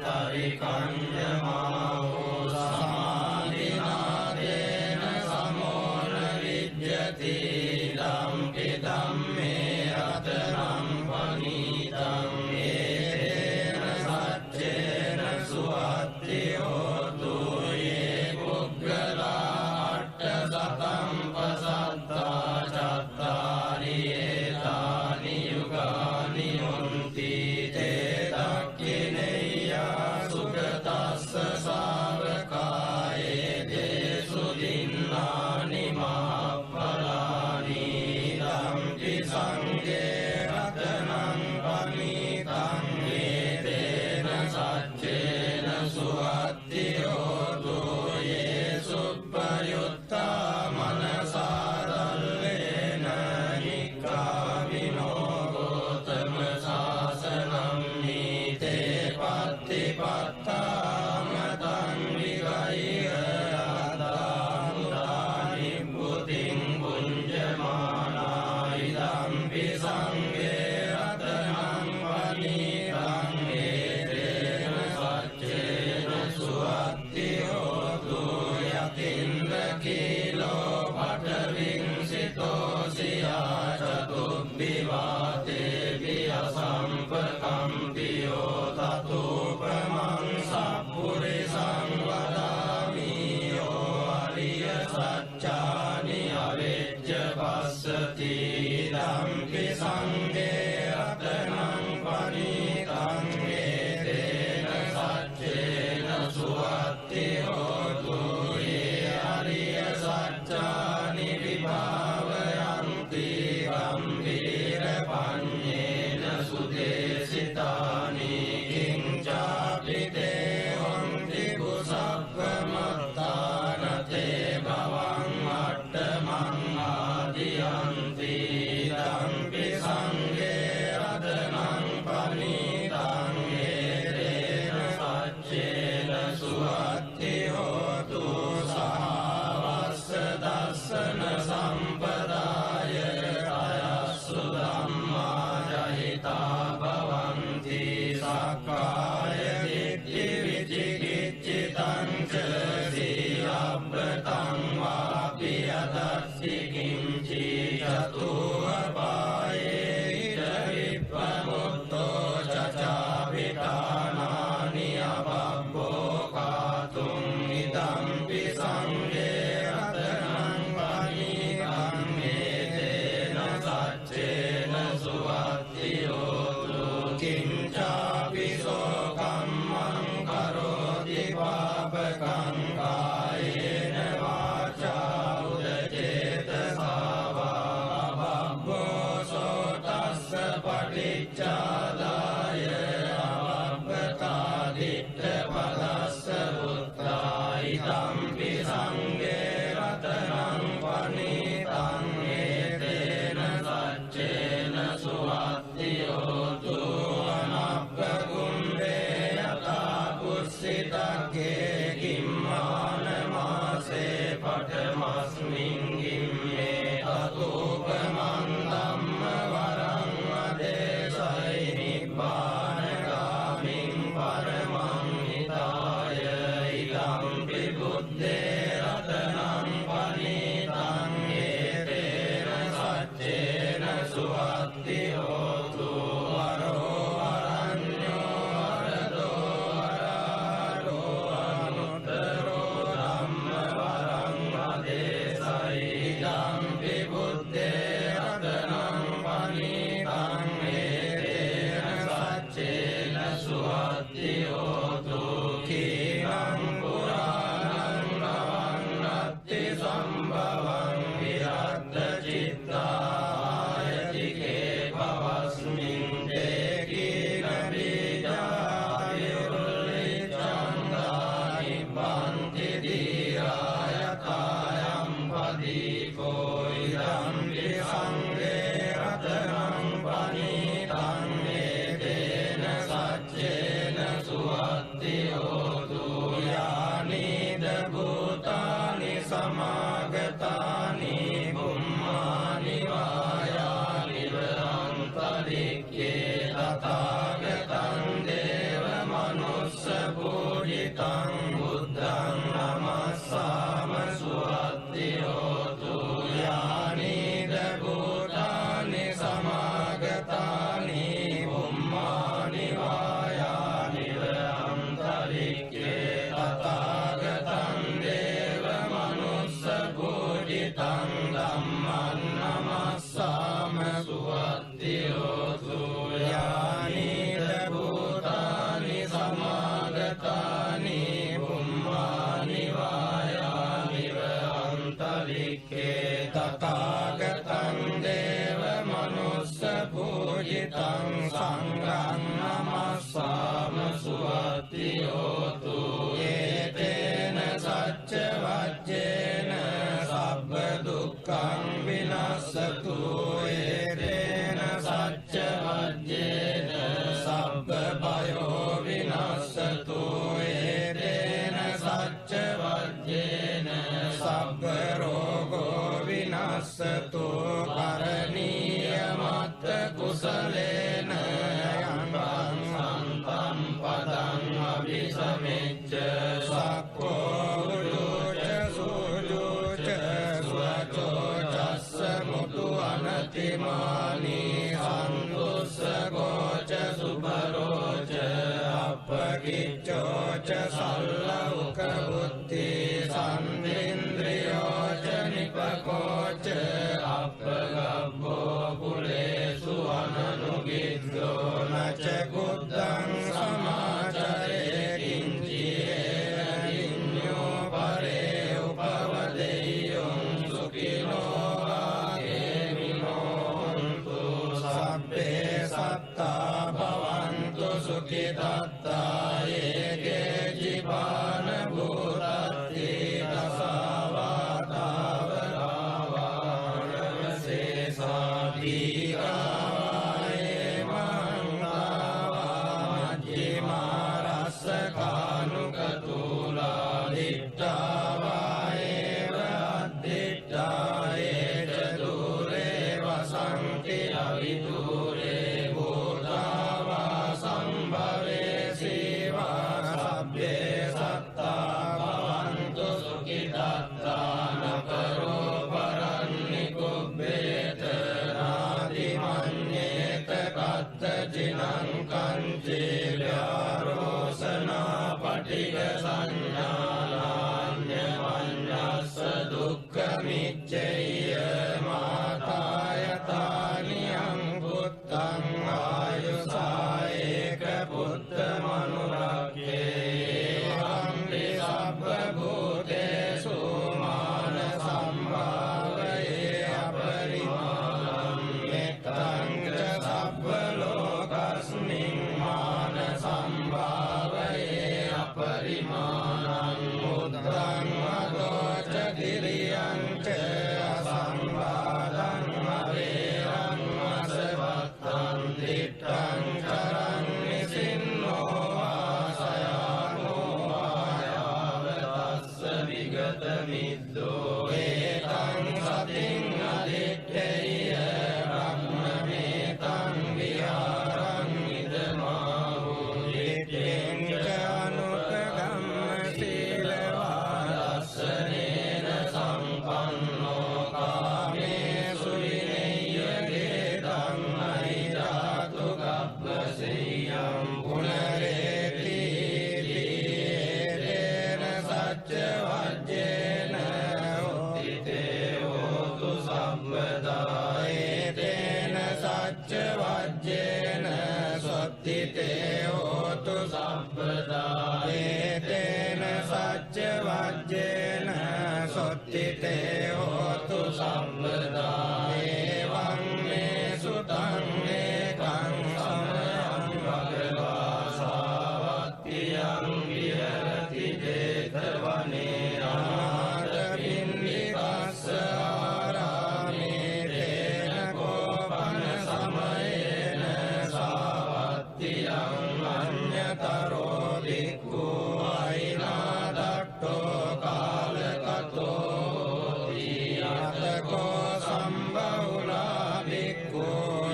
තරිකඤ්ඤමාවෝ සමාධිනාදේන සමෝන විජ්ජති ධම්පි ධම්මේ රතනං පනීතං ඒතේන සච්චේන සුවත්ති හෝතු යේ පුග්ගලා අට්ඨසතං පසත්තා චත්තාරි ඒතානි යුගානි හොන්ති තේ දක්ඛිනේයා සුගතස්ස ශාවකායේ දේසු දින්නානි මහප්පලානි ධම්පි සංඝේ රතනං පනීතං ඒතේන සච්චේන සුවත්ති හෝතු යේ සුප්පයුත්තා මනසාදල්ලේන නික්ඛාමිනෝ ගෝතම සාසනං නීතේ පත්තිපත්තාම තං විගය්‍ය අදාමුදානි බුතින් පුඤ්ජමානා ඉදම්පි සංඝේ රතනං පනීතං ඒතේන සච්චේන සුවත්ති හෝතු යතින්ද කීලෝ පඨවිංසිතෝසියා චතුබ්බිවාතේ වියසම්පකම්පියෝ තතුපමං සප්පුරිසං වදාමි යෝ අරිය සච්චානි අවෙජ්ජ පස්සති ධම්පි සංඝේ රතනං පනීතං ඒතේන සච්චේන සුවත්ති හෝතු යේ අරිය සච්චානි විභාවයන්ති ගම්භීර පඤ්ඤේන සුදේසිතානි කිංචාපි තේ හොන්ති කුසප්පමත්තානතේ භවං අට්ඨමං ආදියන්ති ධම්පි සංඝේ රතනං පනීතං ඒතේන සච්චේන සුවත්ති හෝතු සහවස්ස දස්සන සම්පදාය අයස්සු ධම්මා ජහිතා භවන්ති සක්කාය දිට්ඨි විචිකිච්ඡිතං ච සීලබ්බතං වාපි අදස්සි කිංචි චතුවපායේ ඉද විප්පමුත්තෝ චචාවිතානානි අපබ්බෝ කාතුම් ඉදම්පි සංඝේ රතනං පනීතං ඒතේන සච්චේන සුවත්ති හෝතු කිංචාපි සෝකම්මං කරෝති පාපකං කායේන වාචා උදචේතසා වා අපබ්බෝ සෝතස්ස පටිච්චාදාය අවබ්බතා දිට්ඨ පදස්ස උත්තා ඉදම්පි සංඝේ රතනං පනීතං ඒතේන සච්චේන සුවත්ති හෝතු අනප්පකුම්භේ යතා කුස්සිතක්ඛේ කිම්මානමාසේ පඨමස්මින් ගිම්මේ තතෝපමං ධම්ම වරං අදේශයි නිබ්බානගාමින් පරමං හිතාය ඉදම්පි බුද්දේ රතනං පනීතං ඒතේන සච්චේන සුවත්ති හෝතු වරෝ වරඤ්ඤෝ වරදෝ වරාරෝ අනුත්තරෝ ධම්ම වරං අදේශයි ඉදම්පි බුද්දේ රතනං පනීතං ඒතේන සච්චේන සුවත්ති හෝතු කීනං පුරාණං නවන්නත්ති සම්භවං විරද්ද චිත්තායතිකේ සුගතං දේව මනුස්ස පූජිතං සංඝං නමස්සාම සුවත්ති හෝතු ඒතේන සච්ච වජ්ජේන සබ්බ දුක්ඛං විනස්සතු ඒතේන සච්ච වජ්ජේන සබ්බ භයෝ විනස්සතු ඒතේන සච්ච වජ්ජේන සබ්බ රෝගෝ විනස්සතු කරණීය මත්ත කුසලේන යං සම්පම් පදං අபிසමෙච්ච සක්ඛෝ උජුච සුජුච සුවචෝ චස්ස මුතු අනතිමානි සන්තුස්ස ගෝච සුභරෝච අපකිච්චෝ ච සල්ලෞක බුද්ධි සම්ඉන්ද්‍රියෝ ච නිපකෝච අපගබ්බෝ කුලේසු අනනුගිද්දෝ නච කුද්දං සමාචරේ කිංචියේන විඤ්ඤෝ පරේ උපවදෙය්‍යං සුඛිනෝ ආගේමිනෝන්තු සබ්බේ සත්තා භවන්තු සුඛිතත්තා ඒකේ ජීවාන භූතත්ති දසාවාතාවරාවනවසේසාදීකායේ මංගාවාජ්ජිමාරස්සකානුකතුලා දිට්ඨාවායේව අද්දිට්ඨායේ ච දුරේ වසන්ති අවිදුරේ භූතාවා සම්භවේ සීවා සබ්බේ සත්තා භවන්තු සුඛිතත්තා නකරෝ පරන්නිකුබ්බේත නාදිමඤ්ඤේත කත්තචිනං කංචේ ව්‍යාරෝසනා පටිඝ සංඥානාඤ්ඤමඤ්ඤස්ස දුක්ඛමිච්ඡේය මාතායතානියං පුත්තං ආයුසා ඒක පුත්ත මනුරක්ඛේ හම්පි සබ්බ භූතේසු මාන සම්භාවයේ අපරිමාණං මෙත්තං ච සබ්බ ලෝකස්මින් මාන සම්භාවයේ අපරිමාණං මුත්තං අදෝච කිරියං ච අසම්බාධං අවේරං අසවත්තං දිට්ඨං කරං නිසින්නෝ ආසයානෝ ආයාවතස්ස විගත මිද්දෝ ඒතං සතින් අදිත්තේය බ්‍රහ්මමේතං විහාරං ඉදමාහෝ දිට්ඨෙන් ච අනුපගම්ම සීලවාදස්සනේන සම්පන්නෝ කාමේසු විනය්‍යගේ ධම්මයිදාතු ගබ්බසෙය්‍යං පුනරේති තේන සච්ච වජ්ජේන උත්තිතේ හෝතු සම්පදා ඒතේන සච්ච වජ්ජේන සොත්තිතේ හෝතු සම්පදා ඒතේන සච්ච වජ්ජේන සොත්තිතේ හෝතු සම්පදා එවං මේ සුතං ඒකං සමයං භගවා සාවත්තියං විහෙරති 제තවනේ අනාථපිණ්ඩිකස්ස ආරාමේ තේන කෝපන සමයේන සාවත්තියං අඤ්ඤතරෝ භික්ඛු අයිනාදට්ඨෝ කාලකතෝ යතකෝ සම්බහුලා භික්ඛු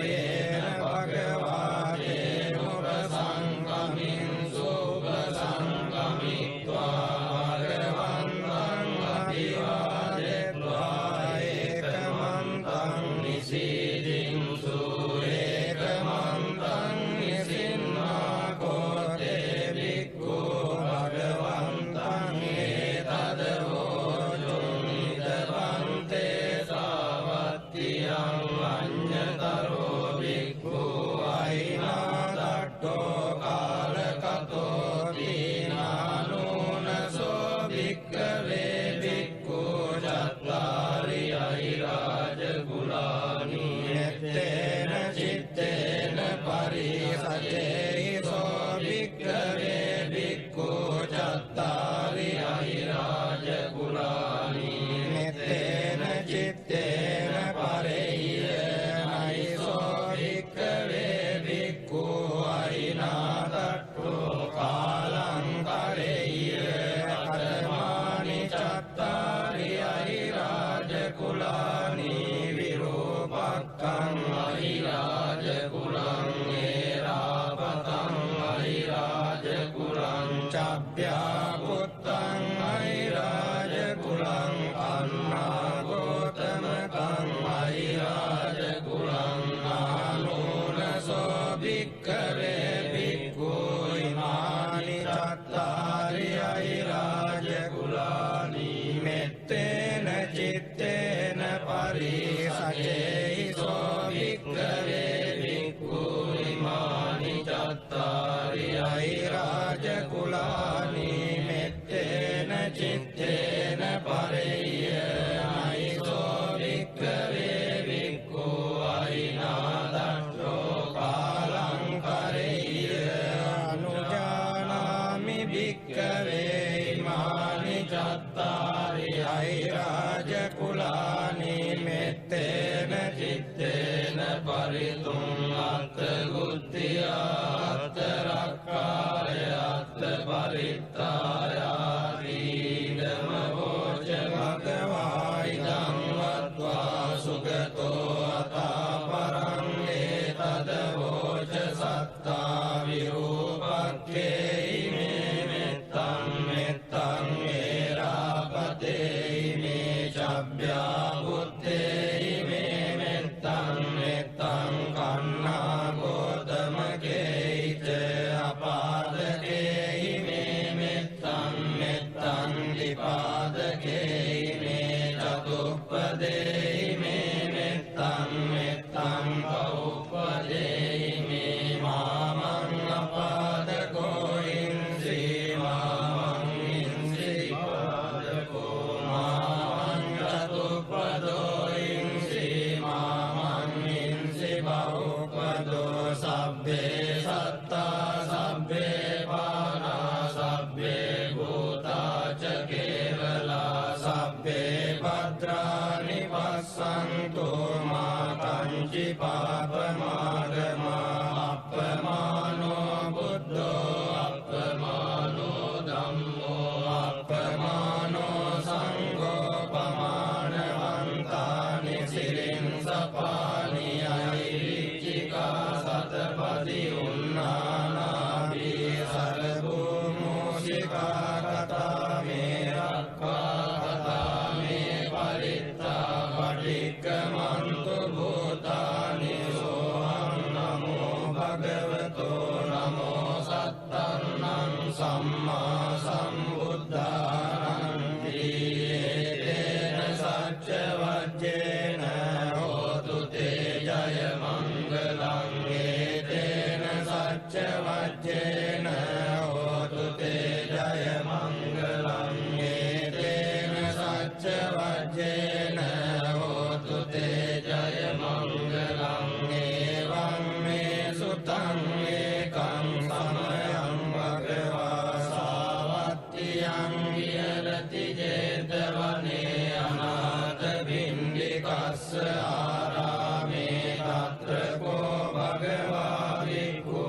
යේන භගවාතේ උපසංගමින් සුපසංගමිත්වා භගවන්තං අභිවාදෙත්වා ඒකමන්තං නිසීදින්සු ඒකමන්තං නිසින්නා කෝතේ භික්ඛු භගවන්තං ඒතදවෝචුං නිදවන්තේ සාවත්තියං අඤ්ඤතරෝ භික්ඛු අයිනාදට්ඨෝ කාලකතෝ දීනානුනසෝ භික්ඛවේ භික්ඛු චත්තාරි අහිරාජ ගුණ රක්ඛං අහිරාජ කුලං ඒරාපතං අහිරාජ කුලං චබ්භ්‍යා පුත්තං අහිරාජ කුලං අන්නාගෝතමකං අහිරාජ කුලං ආනෝනසෝ භික්ඛවේ භික්ඛු ඉමානි චත්තාරි අහිරාජ කුලානි මෙත්තේන චිත්තේන පරිසචේසෝ භික්ඛවේ භික්ඛු ඉමානි චත්තාරි අහිරාජ කුලානි මෙත්තේන චිත්තේන පරියයිසෝ භික්ඛවේ භික්ඛු අහිනාදත්තෝ කාලං කරෙය්‍ය අනුජානාමි භික්ඛවේ ඉමානි චත්තාරි අහිරාජ කුලානි මෙත්තේන චිත්තේන පරිතුං අත්ථ ගුත්තිය අත්ථ රක්ඛාය අත්ථ පරිත්තායාති ධම්ම වෝච භගවා ඉදං වත්වා සුගතෝ අතාපරං ඒතද වෝච සත්තා විරූපක්ඛේ ඉමේ මෙත්තං මෙත්තං ඒරාපතේ ඉමේ චබ්භ්‍යා බුත්තේ ඉමේ මෙත්තං මෙත්තං කන්නා ගෝතමකේච අපාදකේ ඉමේ මෙත්තං මෙත්තං දීපාදකේ ඉමේ චතුප්පදේ ඉමේ මෙත්තං මෙත්තං බහුපදේ ඉමේ මාමං අපාදකෝ ඉන්ද්‍රී මාමං ඉන්ද්‍රී පාදකෝ මාමං චතුප්පදෝ ඉන්ද්‍රී මාමං ඉන්ද්‍රී බහුපදෝ සබ්බේ සත්තා සබ්බේ පානා සබ්බේ භූතා ච කේවලා සබ්බේ භද්‍රානි පස්සන්තු මා කංචි පාපමාගමා අප්පමානෝ බුද්ධෝ අප්පමානෝ ධම්මෝ අප්පමානෝ සංඝෝ පමානවන්තානි සිරින් සපානි අයිචිකා සතපදි උන්නානාභී සරභූමෝසිකා කතා මේ රක්ඛා කතා මේ පරිත්තා පටික්කමන්තු භූතානි සෝහං නමෝ භගවතෝ නමෝ සත්තන්නං සම්මා සම්බුද්ධානං තේන සච්ච වජ්ජේන හෝතු තේ ජය මංගලං ඒතේන සච්ච වජ්ජේන හෝතු තේ ජය මංගලං ඒතේන සච්ච වජ්ජේන හෝතු තේ ජය මංගලං ඒවං මේ සුතං ඒකං සමයං භගවා සාවත්තියං විහෙරති ජේතවනේ අනාථ භින්දිකස්ස ආරාමේ තත්‍ර කෝ භගවා භික්ඛු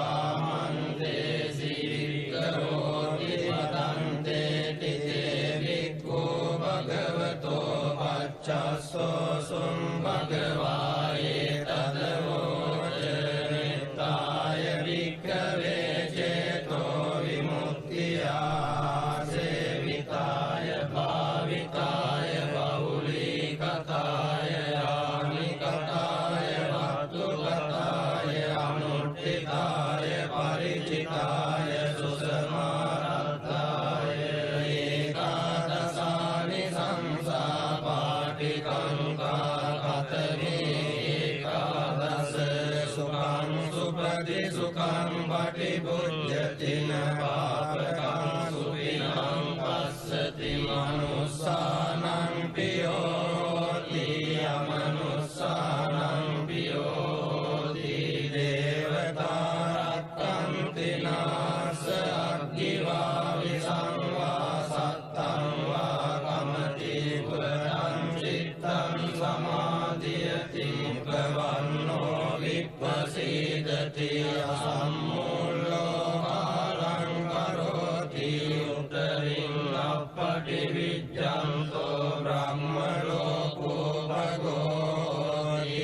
ආමන්තේසි වික්ඛරෝති වදන්තේ තිතේ භික්ඛු භගවතෝ පච්චස්සෝ සුම් භගවා ඒතද වෝච නිත්තාය භික්ඛවේ චේතෝ විමුක්තියා සේවිතාය භාවිතාය බහුලීකතාය යානිකතාය වත්තුකතාය අනුට්ඨිතාය පරිචිතාය සුසමාරත්තාය ඒකාදසානි සංසා පාටිකංකා කතමේ ඒකාදස සුඛං සුපති සුඛං පටිභුජ්ජතින පාපකං සුඛිනං පස්සති මනුස්සානං පියෝති අමනුස්සානං පියෝති දේවතා රක්ඛන්ති නාස අග්ගිවා විසංවා සත්තං වා කමති පුරං චිත්තං සමාධියති මුඛවන්නෝ විප්පසීදති අසම්මූලෝ කාලං කරෝති උතරින් අපටි විජ්ජන්තෝ බ්‍රහ්ම ලෝකෝ භගෝති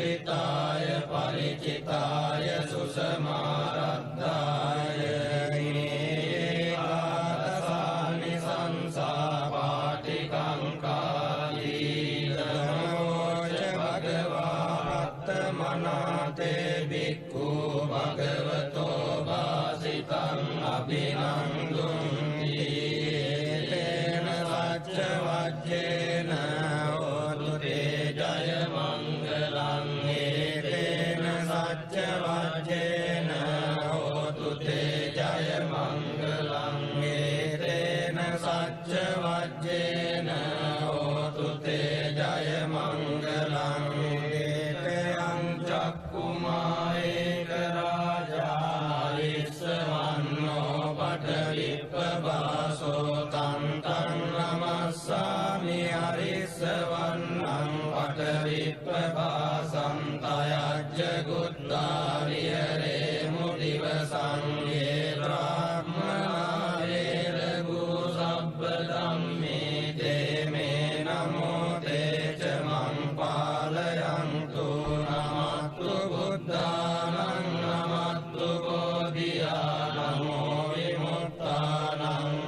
පට්ඨිතාය පරිචිතාය සුසමාරද්ධාය ආතසානි සංසා පාටිකංකාලී නමෝච භගවා රත්තමනාතේ භික්ඛු භගවතෝ වාසිතං අභිනන්දුන්ති තේන සච්ච වජ්ජේන හෝතු තේ ජය මංගලං තේන සච්ච වජ්ජේන හෝතු තේ ජය මංගලං තේන සච්ච වජ්ජේන හෝතු තේ ජය මංගලං තේයං චක්කුමායේක රාජා විස්සවන්නෝ පඨවිප්පවාසෝ තං තං නමස්සාමි හරිස්සවන්නං පඨවිප්පවාසං තයජ්ජ ගුත්තා විහෙරේ මුදිවසං යේ බ්‍රාහ්මනා වේරගු සබ්බ ධම්මේ තේ මේ නමෝ තේ ච මං පාලයන්තු නමත්තු බුද්ධානං නමත්තු බෝධියා නමෝ විමුක්තානං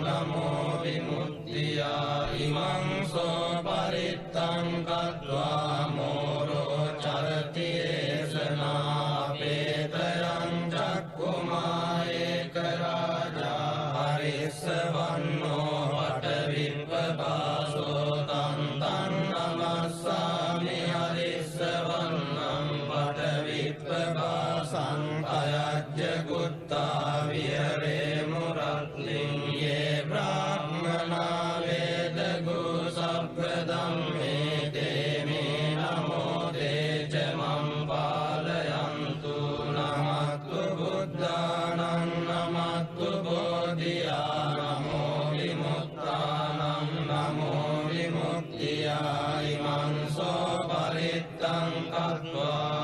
නමෝ විමුක්තියා ඉමං සෝ පරිත්තං කତ୍වා මෝරෝ චරති ඒසනා පේතයං චක්කුමායේක රාජා හරිස්සවන්නෝ පඨවිප්පවාසෝ තං තං නමස්සාමි හරිස්සවන්නං පඨවිප්පවාසං අයජ්ජ ගුත්තා විහෙරේ මුරත්ලින් යේ බ්‍රාහ්මනා වේදගු සබ්බ ධම්මේ තේ මේ නමෝ තේ ච මං පාලයන්තු නමත්තු බුද්ධානං නමත්තු බෝධියා නමෝ විමුක්තානං නමෝ විමුක්තියා ඉමං සෝ පරිත්තං කତ୍වා